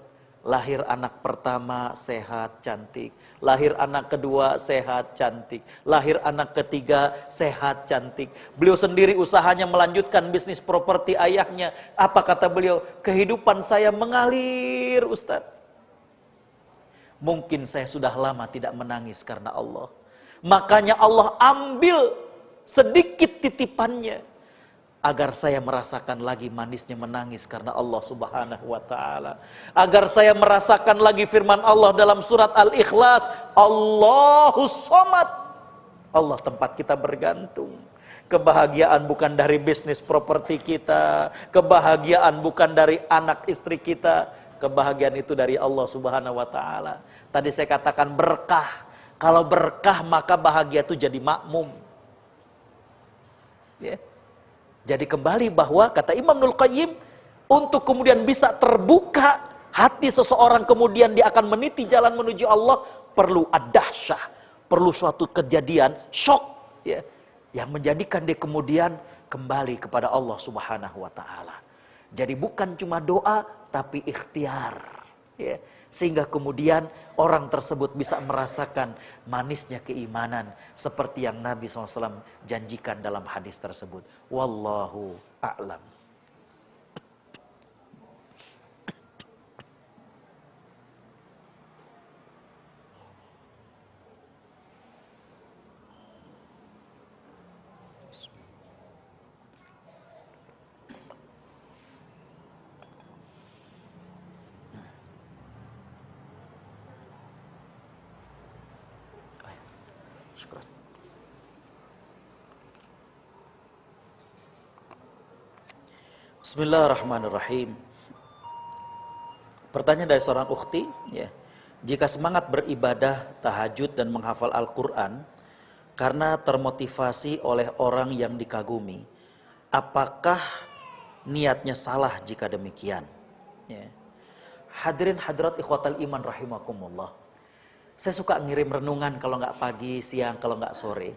lahir anak pertama sehat, cantik. Lahir anak kedua sehat, cantik. Lahir anak ketiga sehat, cantik. Beliau sendiri usahanya melanjutkan bisnis properti ayahnya. Apa kata beliau? Kehidupan saya mengalir, Ustadz. Mungkin saya sudah lama tidak menangis karena Allah. Makanya Allah ambil sedikit titipannya agar saya merasakan lagi manisnya menangis karena Allah Subhanahu wa taala. Agar saya merasakan lagi firman Allah dalam surat Al-Ikhlas, Allahus Somad. Allah tempat kita bergantung. Kebahagiaan bukan dari bisnis properti kita, kebahagiaan bukan dari anak istri kita, kebahagiaan itu dari Allah Subhanahu wa taala. Tadi saya katakan berkah. Kalau berkah maka bahagia itu jadi makmum. Ya. Jadi kembali bahwa kata Imam Ibnul Qayyim, untuk kemudian bisa terbuka hati seseorang kemudian dia akan meniti jalan menuju Allah, perlu ad-dahsyah, perlu suatu kejadian syok, ya, yang menjadikan dia kemudian kembali kepada Allah Subhanahu wa taala. Jadi bukan cuma doa tapi ikhtiar, ya, sehingga kemudian orang tersebut bisa merasakan manisnya keimanan seperti yang Nabi SAW janjikan dalam hadis tersebut. Wallahu a'lam. Syukran. Bismillahirrahmanirrahim. Pertanyaan dari seorang ukhti, ya. Jika semangat beribadah, tahajud dan menghafal Al-Qur'an karena termotivasi oleh orang yang dikagumi, apakah niatnya salah jika demikian? Ya. Hadirin hadirat ikhwatal iman rahimakumullah. Saya suka ngirim renungan kalau nggak pagi, siang, kalau nggak sore.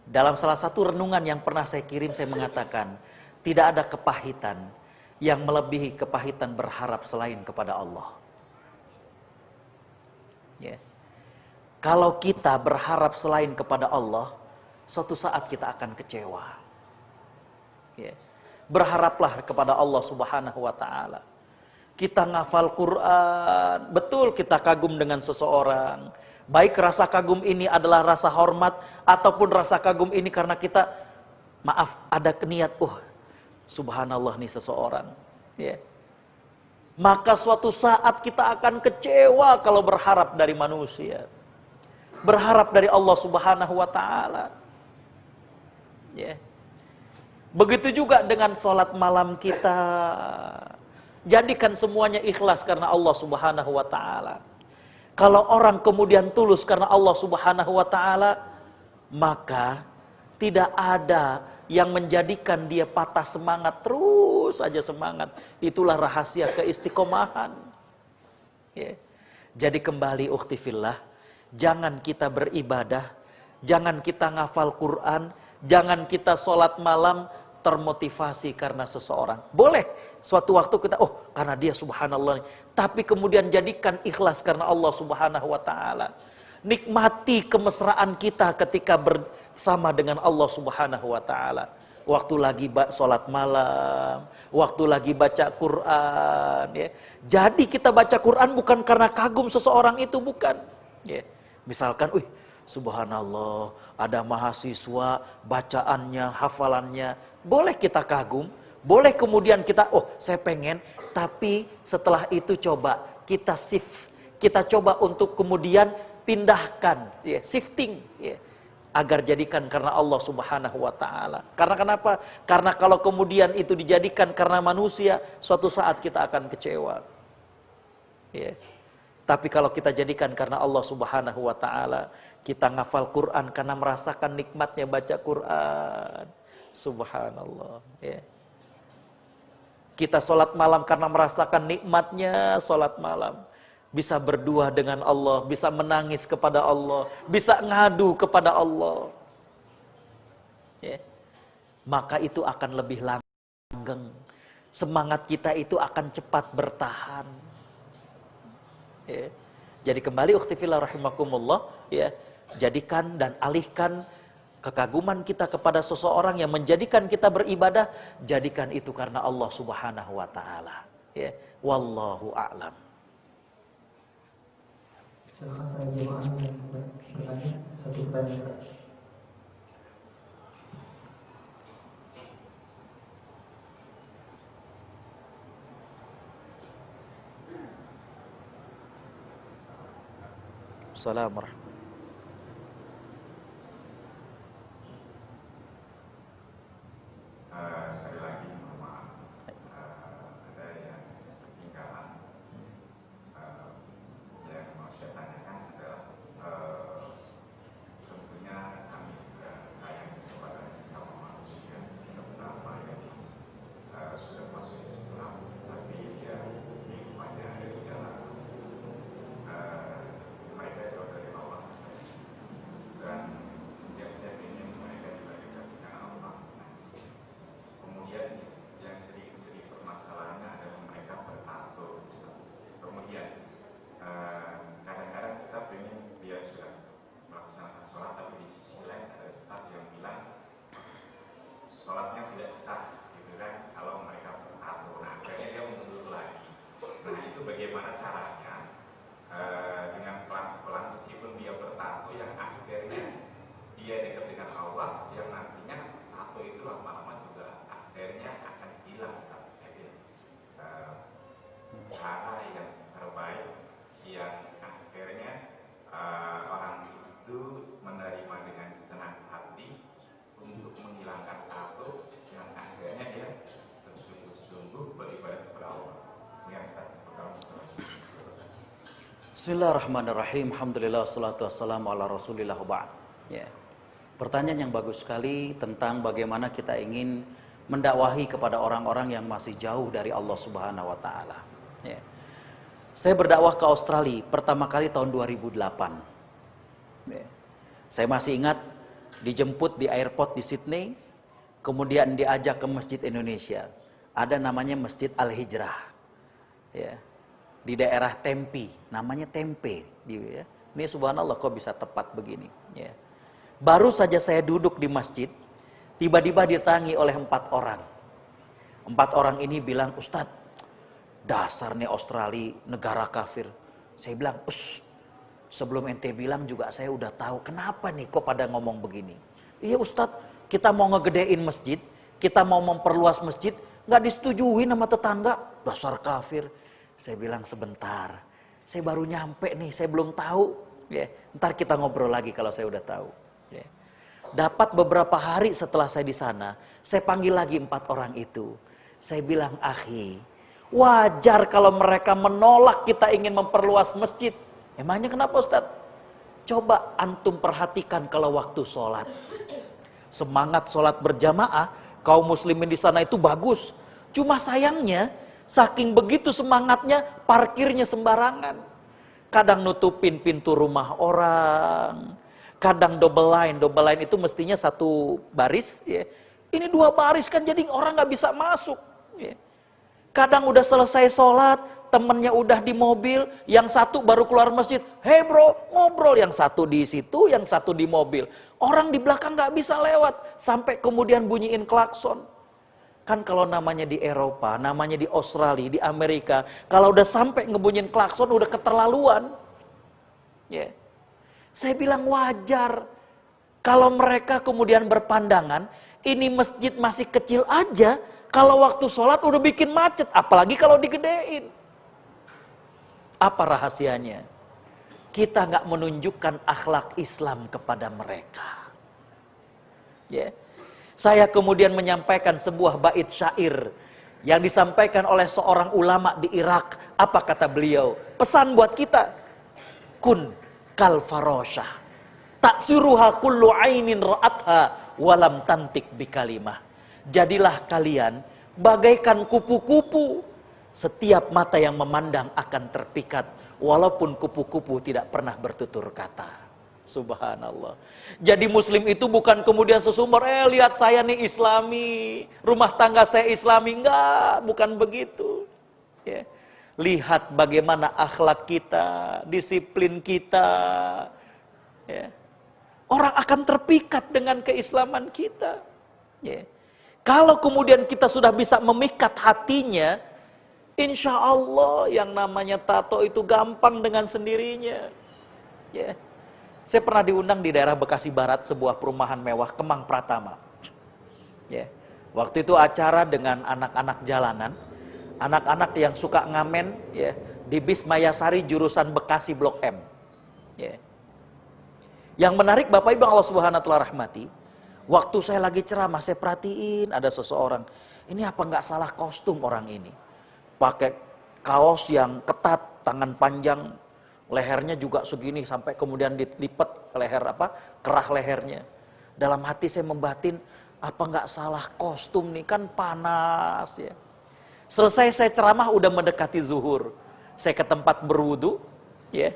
Dalam salah satu renungan yang pernah saya kirim, saya mengatakan, tidak ada kepahitan yang melebihi kepahitan berharap selain kepada Allah. Ya. Kalau kita berharap selain kepada Allah, suatu saat kita akan kecewa. Ya. Berharaplah kepada Allah Subhanahu wa Ta'ala. Kita ngafal Quran, betul kita kagum dengan seseorang. Baik rasa kagum ini adalah rasa hormat, ataupun rasa kagum ini karena kita, maaf, ada niat, subhanallah nih seseorang. Ya. Maka suatu saat kita akan kecewa kalau berharap dari manusia. Berharap dari Allah Subhanahu wa Ta'ala. Ya. Begitu juga dengan sholat malam kita. Jadikan semuanya ikhlas karena Allah Subhanahu wa Ta'ala. Kalau orang kemudian tulus karena Allah Subhanahu wa Ta'ala, maka tidak ada yang menjadikan dia patah semangat, terus saja semangat. Itulah rahasia keistiqomahan. Ya. Jadi kembali ukhti fillah, jangan kita beribadah, jangan kita ngafal Quran, jangan kita sholat malam termotivasi karena seseorang. Boleh suatu waktu kita, karena dia subhanallah nih. Tapi kemudian jadikan ikhlas karena Allah Subhanahu wa Ta'ala. Nikmati kemesraan kita ketika bersama dengan Allah Subhanahu wa Ta'ala. Waktu lagi sholat malam, waktu lagi baca Quran. Ya. Jadi kita baca Quran bukan karena kagum seseorang itu, bukan. Ya. Misalkan, subhanallah, ada mahasiswa, bacaannya, hafalannya. Boleh kita kagum, boleh kemudian kita, saya pengen. Tapi setelah itu coba kita shift. Kita coba untuk kemudian pindahkan, ya, shifting, ya, agar jadikan karena Allah Subhanahu wa Ta'ala. Karena kenapa? Karena kalau kemudian itu dijadikan karena manusia, suatu saat kita akan kecewa. Ya. Tapi kalau kita jadikan karena Allah Subhanahu wa Ta'ala, kita ngafal Quran karena merasakan nikmatnya baca Quran. Subhanallah. Ya. Kita sholat malam karena merasakan nikmatnya sholat malam. Bisa berdua dengan Allah, bisa menangis kepada Allah, bisa ngadu kepada Allah. Ya. Maka itu akan lebih langgeng. Semangat kita itu akan cepat bertahan. Ya. Jadi kembali ukhti fillah rahimakumullah, ya, jadikan dan alihkan kekaguman kita kepada seseorang yang menjadikan kita beribadah, jadikan itu karena Allah Subhanahu wa Ta'ala. Ya. Wallahu a'lam. Silakan para jemaah yang bertanya, satu pertanyaan. Assalamualaikum. Sekali lagi mohon maaf, ada yang ketinggalan. Yang mau saya tanyakan adalah tentunya kami juga sayang kepada sesama manusia, terutama yang sudah masuk Islam, tapi dia kehidupannya ada di dalam mereka jauh dari Allah, dan yang saya ingin mereka juga dekat dengan Allah. Kemudian yang sering permasalahannya adalah mereka bertato. Kemudian kadang-kadang kita pengen dia sudah melaksanakan sholat, tapi di sisi lain ada ustaz yang bilang sholatnya tidak sah, gitu kan, kalau mereka bertato. Nah, akhirnya dia mundur lagi. Nah, itu bagaimana caranya dengan pelan-pelan, meskipun dia bertato, yang akhirnya dia dekat dengan Allah, yang nantinya tato itu lama-lama juga akhirnya akan hilang. Jadi cara yang terbaik yang akhirnya orang itu menerima dengan senang hati untuk menghilangkan tato, yang akhirnya dia bersungguh-sungguh Bismillahirrahmanirrahim. Alhamdulillah wassalatu wassalamu ala Rasulillah wa ba'd. Ya. Pertanyaan yang bagus sekali tentang bagaimana kita ingin mendakwahi kepada orang-orang yang masih jauh dari Allah Subhanahu wa taala. Ya. Saya berdakwah ke Australia pertama kali tahun 2008. Ya. Saya masih ingat dijemput di airport di Sydney, kemudian diajak ke Masjid Indonesia. Ada namanya Masjid Al-Hijrah. Ya. Di daerah Tempe, namanya Tempe. Ya. Ini subhanallah kok bisa tepat begini. Ya. Baru saja saya duduk di masjid, tiba-tiba didatangi oleh 4 orang. 4 orang ini bilang, Ustadz, dasar nih Australia, negara kafir. Saya bilang, sebelum ente bilang juga saya udah tahu. Kenapa nih kok pada ngomong begini? Iya Ustadz, kita mau ngegedein masjid, kita mau memperluas masjid, gak disetujui sama tetangga, dasar kafir. Saya bilang sebentar, saya baru nyampe nih, saya belum tahu. Ya, ntar kita ngobrol lagi kalau saya udah tahu. Ya. Dapat beberapa hari setelah saya di sana, saya panggil lagi 4 orang itu. Saya bilang, akhi, wajar kalau mereka menolak kita ingin memperluas masjid. Emangnya kenapa Ustadz? Coba antum perhatikan kalau waktu sholat. Semangat sholat berjamaah, kaum muslimin di sana itu bagus. Cuma sayangnya, saking begitu semangatnya, parkirnya sembarangan. Kadang nutupin pintu rumah orang, kadang double line itu mestinya 1 baris. Ya. Ini 2 baris kan jadi orang nggak bisa masuk. Ya. Kadang udah selesai sholat, temennya udah di mobil, yang 1 baru keluar masjid. Hey bro, ngobrol, yang 1 di situ, yang 1 di mobil. Orang di belakang nggak bisa lewat, sampai kemudian bunyiin klakson. Kan kalau namanya di Eropa, namanya di Australia, di Amerika, kalau udah sampai ngebunyiin klakson udah keterlaluan. Ya. Saya bilang wajar. Kalau mereka kemudian berpandangan, ini masjid masih kecil aja, kalau waktu sholat udah bikin macet, apalagi kalau digedein. Apa rahasianya? Kita nggak menunjukkan akhlak Islam kepada mereka. Ya. Saya kemudian menyampaikan sebuah bait syair yang disampaikan oleh seorang ulama di Irak. Apa kata beliau? Pesan buat kita. Kun kal farosyah. Taksiruha kullu ainin ra'atha walam tantik bikalimah. Jadilah kalian bagaikan kupu-kupu. Setiap mata yang memandang akan terpikat. Walaupun kupu-kupu tidak pernah bertutur kata. Subhanallah. Jadi muslim itu bukan kemudian sesumber, lihat saya nih islami, rumah tangga saya islami. Enggak, bukan begitu. Ya. Lihat bagaimana akhlak kita, disiplin kita. Ya. Orang akan terpikat dengan keislaman kita. Ya. Kalau kemudian kita sudah bisa memikat hatinya, insya Allah yang namanya tato itu gampang dengan sendirinya. Ya. Saya pernah diundang di daerah Bekasi Barat, sebuah perumahan mewah, Kemang Pratama. Ya. Waktu itu acara dengan anak-anak jalanan, anak-anak yang suka ngamen, ya, di bis Mayasari jurusan Bekasi Blok M. Ya. Yang menarik Bapak Ibu Allah Subhanahu wa taala rahmati, waktu saya lagi ceramah, saya perhatiin ada seseorang, ini apa nggak salah kostum orang ini? Pakai kaos yang ketat, tangan panjang, lehernya juga segini sampai kemudian dilipat leher kerah lehernya. Dalam hati saya membatin, apa nggak salah kostum nih, kan panas ya. Selesai saya ceramah udah mendekati zuhur. Saya ke tempat berwudu ya.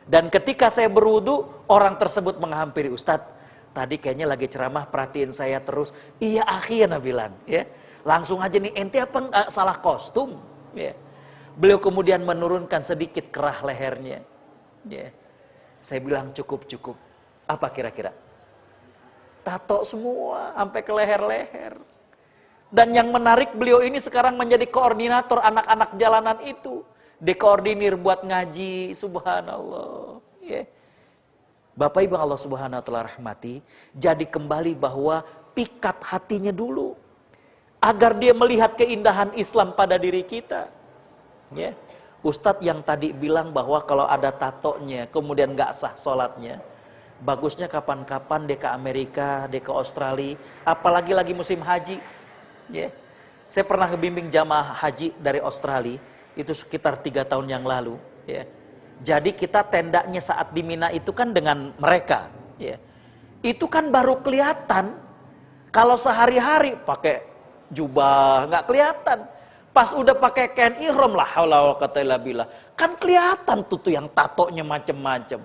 Dan ketika saya berwudu, orang tersebut menghampiri, Ustadz, tadi kayaknya lagi ceramah perhatiin saya terus. Iya akhirnya bilang ya. Langsung aja nih, ente apa nggak salah kostum ya. Beliau kemudian menurunkan sedikit kerah lehernya. Ya. Saya bilang cukup. Apa kira-kira? Tato semua sampai ke leher-leher. Dan yang menarik, beliau ini sekarang menjadi koordinator anak-anak jalanan itu. Dikoordinir buat ngaji, subhanallah. Ya. Bapak Ibu Allah Subhanahu wa taala rahmati, jadi kembali bahwa pikat hatinya dulu agar dia melihat keindahan Islam pada diri kita. Ya. Ustadz yang tadi bilang bahwa kalau ada tatonya kemudian gak sah sholatnya, bagusnya kapan-kapan dia ke Amerika, dia ke Australia, apalagi lagi musim haji. Ya. Saya pernah ngebimbing jamaah haji dari Australia, itu sekitar 3 tahun yang lalu. Ya. Jadi kita tendanya saat di Mina itu kan dengan mereka, ya. Itu kan baru kelihatan. Kalau sehari-hari pakai jubah nggak kelihatan. Pas udah pakai kain ihram, la haula wala quwata illa billah, kan kelihatan tuh yang tatonya macem-macem.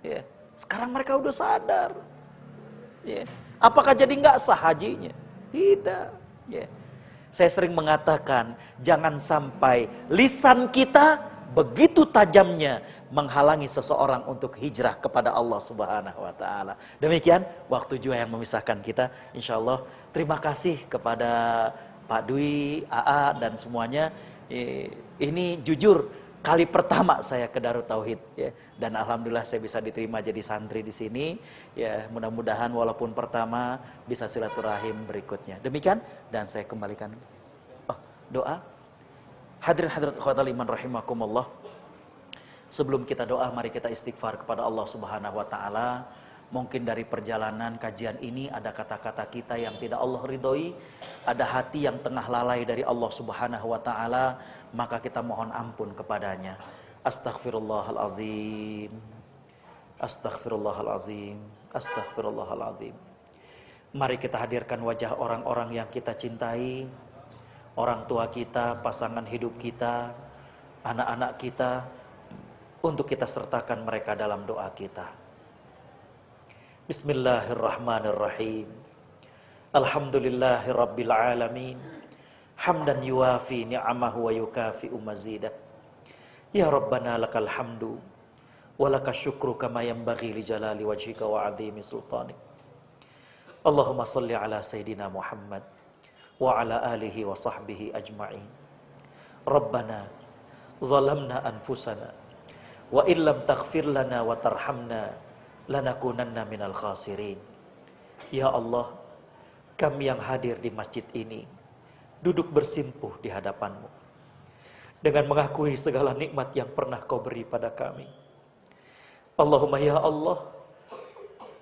Ya. Sekarang mereka udah sadar. Ya. Apakah jadi nggak sah hajinya? Tidak. Ya. Saya sering mengatakan, jangan sampai lisan kita begitu tajamnya menghalangi seseorang untuk hijrah kepada Allah Subhanahu wa taala. Demikian waktu juga yang memisahkan kita. Insyaallah terima kasih kepada Pak Dwi, AA dan semuanya. Ini jujur kali pertama saya ke Darut Tauhid, ya. Dan alhamdulillah saya bisa diterima jadi santri di sini. Ya, mudah-mudahan walaupun pertama bisa silaturahim berikutnya. Demikian dan saya kembalikan doa. Hadirin hadirat ikhwatal iman rahimakumullah. Sebelum kita doa, mari kita istighfar kepada Allah Subhanahu wa taala. Mungkin dari perjalanan kajian ini ada kata-kata kita yang tidak Allah ridhoi, ada hati yang tengah lalai dari Allah Subhanahu wa taala, maka kita mohon ampun kepadanya. Astaghfirullahalazim. Astaghfirullahalazim. Astaghfirullahalazim. Mari kita hadirkan wajah orang-orang yang kita cintai, orang tua kita, pasangan hidup kita, anak-anak kita, untuk kita sertakan mereka dalam doa kita. Bismillahirrahmanirrahim. Alhamdulillahirabbil alamin. Hamdan yuwafi ni'amahu wa yukafi'u mazidah. Ya Rabbana lakal hamdu wa lakash syukru kama yanbaghi li jalali wajhika wa 'azimi sultanik. Allahumma shalli ala sayidina Muhammad wa ala alihi wa sahbihi ajma'in. Rabbana zalamna anfusana wa illam taghfir lana wa tarhamna lanakunanna minal khasirin. Ya Allah, kami yang hadir di masjid ini duduk bersimpuh di hadapan-Mu dengan mengakui segala nikmat yang pernah Kau beri pada kami. Allahumma ya Allah,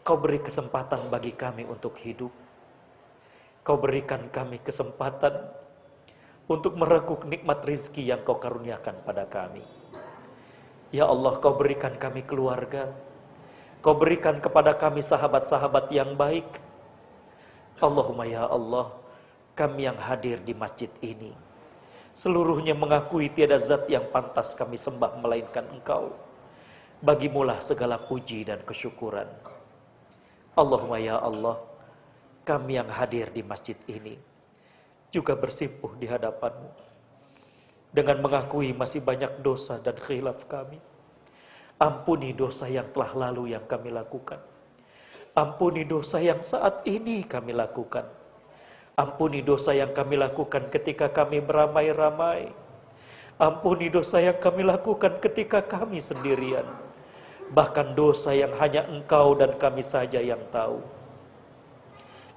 Kau beri kesempatan bagi kami untuk hidup. Kau berikan kami kesempatan untuk mereguk nikmat rizki yang Kau karuniakan pada kami. Ya Allah, Kau berikan kami keluarga. Kau berikan kepada kami sahabat-sahabat yang baik. Allahumma ya Allah, kami yang hadir di masjid ini seluruhnya mengakui tiada zat yang pantas kami sembah melainkan Engkau. Bagimulah segala puji dan kesyukuran. Allahumma ya Allah, kami yang hadir di masjid ini juga bersimpuh di hadapan-Mu dengan mengakui masih banyak dosa dan khilaf kami. Ampuni dosa yang telah lalu yang kami lakukan. Ampuni dosa yang saat ini kami lakukan. Ampuni dosa yang kami lakukan ketika kami beramai-ramai. Ampuni dosa yang kami lakukan ketika kami sendirian. Bahkan dosa yang hanya Engkau dan kami saja yang tahu.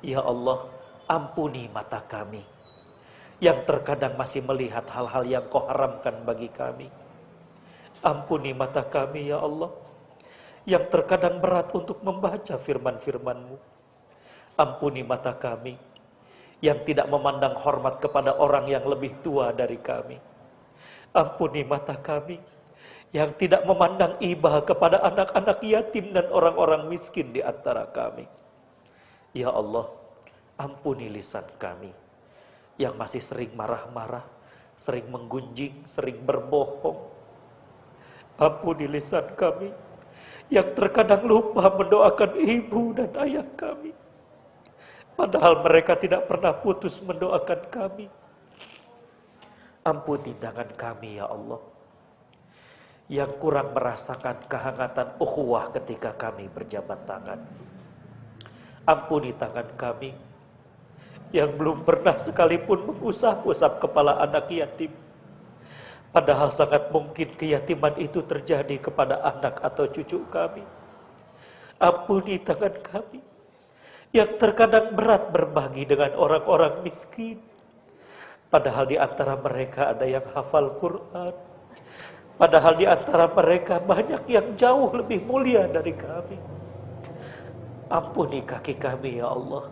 Ya Allah, ampuni mata kami yang terkadang masih melihat hal-hal yang Kau haramkan bagi kami. Ampuni mata kami ya Allah, yang terkadang berat untuk membaca firman-Firman-Mu. Ampuni mata kami yang tidak memandang hormat kepada orang yang lebih tua dari kami. Ampuni mata kami yang tidak memandang iba kepada anak-anak yatim dan orang-orang miskin di antara kami. Ya Allah, ampuni lisan kami yang masih sering marah-marah, sering menggunjing, sering berbohong. Ampuni lisan kami yang terkadang lupa mendoakan ibu dan ayah kami, padahal mereka tidak pernah putus mendoakan kami. Ampuni tangan kami ya Allah yang kurang merasakan kehangatan ukhuwah ketika kami berjabat tangan. Ampuni tangan kami yang belum pernah sekalipun mengusap-usap kepala anak yatim, padahal sangat mungkin keyatiman itu terjadi kepada anak atau cucu kami. Ampuni tangan kami yang terkadang berat berbagi dengan orang-orang miskin, padahal di antara mereka ada yang hafal Quran, padahal di antara mereka banyak yang jauh lebih mulia dari kami. Ampuni kaki kami ya Allah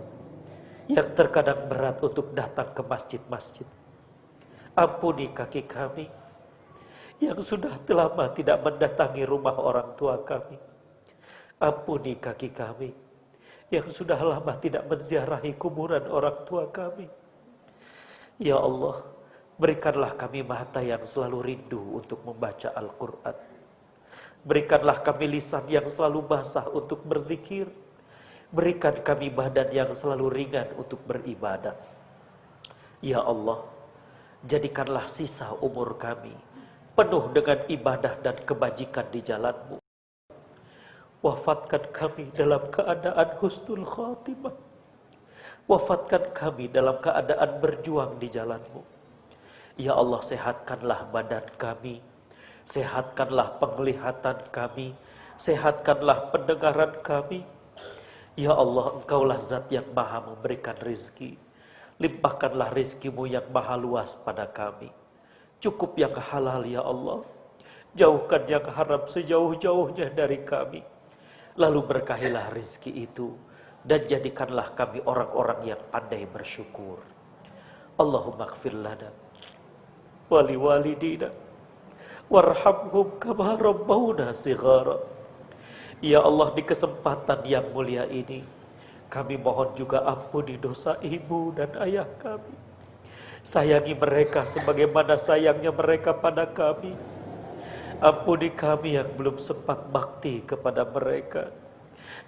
yang terkadang berat untuk datang ke masjid-masjid. Ampuni kaki kami yang sudah lama tidak mendatangi rumah orang tua kami. Ampuni kaki kami yang sudah lama tidak menziarahi kuburan orang tua kami. Ya Allah, berikanlah kami mata yang selalu rindu untuk membaca Al-Quran. Berikanlah kami lisan yang selalu basah untuk berzikir. Berikan kami badan yang selalu ringan untuk beribadah. Ya Allah, jadikanlah sisa umur kami penuh dengan ibadah dan kebajikan di jalan-Mu. Wafatkan kami dalam keadaan husnul khatimah. Wafatkan kami dalam keadaan berjuang di jalan-Mu. Ya Allah, sehatkanlah badan kami, sehatkanlah penglihatan kami, sehatkanlah pendengaran kami. Ya Allah, Engkaulah zat yang maha memberikan rizki. Limpahkanlah rizki-Mu yang maha luas pada kami. Cukup yang halal ya Allah. Jauhkan yang haram sejauh-jauhnya dari kami. Lalu berkahilah rizki itu. Dan jadikanlah kami orang-orang yang pandai bersyukur. Allahumma gfir lana wali walidina warhamhum kama rabbawna shighara. Ya Allah, di kesempatan yang mulia ini kami mohon juga ampuni dosa ibu dan ayah kami. Sayangi mereka sebagaimana sayangnya mereka pada kami. Ampuni kami yang belum sempat bakti kepada mereka.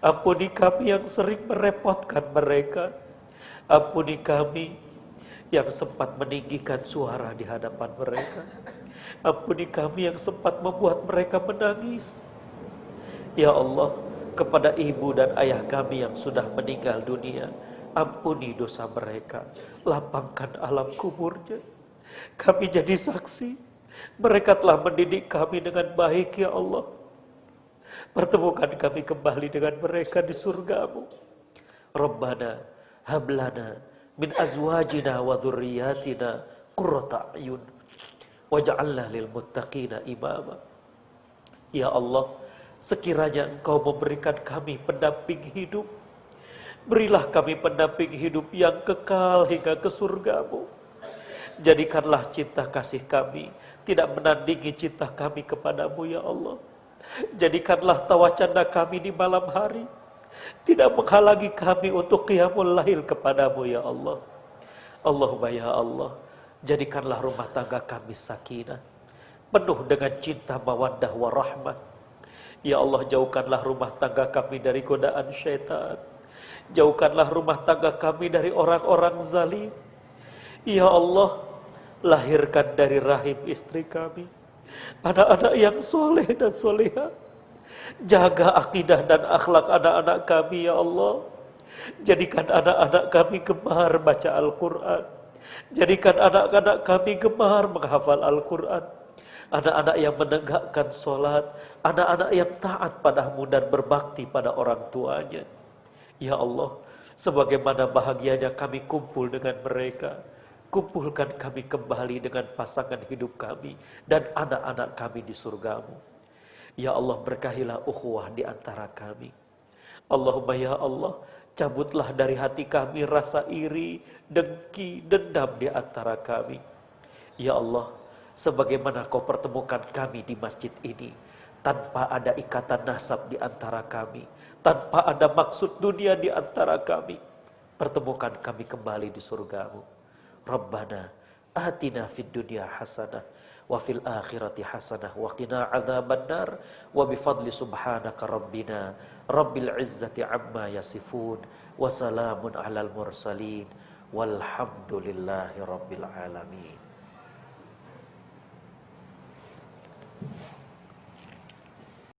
Ampuni kami yang sering merepotkan mereka. Ampuni kami yang sempat meninggikan suara di hadapan mereka. Ampuni kami yang sempat membuat mereka menangis. Ya Allah, kepada ibu dan ayah kami yang sudah meninggal dunia, ampuni dosa mereka, lapangkan alam kuburnya. Kami jadi saksi, mereka telah mendidik kami dengan baik ya Allah. Pertemukan kami kembali dengan mereka di surga-Mu. Rabbana hablana min azwajina wa dhurriyyatina qurrata a'yun waj'alna lil muttaqina imama. Ya Allah, sekiranya Engkau memberikan kami pendamping hidup, berilah kami pendamping hidup yang kekal hingga ke surga-Mu. Jadikanlah cinta kasih kami tidak menandingi cinta kami kepadamu ya Allah. Jadikanlah tawacana kami di malam hari tidak menghalangi kami untuk qiyamul lail kepadamu ya Allah. Allahumma ya Allah, jadikanlah rumah tangga kami sakinah, penuh dengan cinta mawaddah warahmah. Ya Allah, jauhkanlah rumah tangga kami dari godaan syaitan. Jauhkanlah rumah tangga kami dari orang-orang zalim. Ya Allah, lahirkan dari rahim istri kami anak-anak yang soleh dan soleha. Jaga akidah dan akhlak anak-anak kami ya Allah. Jadikan anak-anak kami gemar baca Al-Quran. Jadikan anak-anak kami gemar menghafal Al-Quran. Anak-anak yang menegakkan sholat, anak-anak yang taat padamu dan berbakti pada orang tuanya. Ya Allah, sebagaimana bahagianya kami kumpul dengan mereka, kumpulkan kami kembali dengan pasangan hidup kami dan anak-anak kami di surga-Mu. Ya Allah, berkahilah ukhuwah di antara kami. Allahumma ya Allah, cabutlah dari hati kami rasa iri, dengki, dendam di antara kami. Ya Allah, sebagaimana Kau pertemukan kami di masjid ini, tanpa ada ikatan nasab di antara kami, tanpa ada maksud dunia di antara kami, pertemukan kami kembali di surga-Mu. Rabbana atina fid dunya hasanah wa fil akhirati hasanah wa qina adzabannar wa bifadli subhanaka rabbina rabbil izzati amma yasifun wa salamun alal mursalin walhamdulillahi rabbil alamin.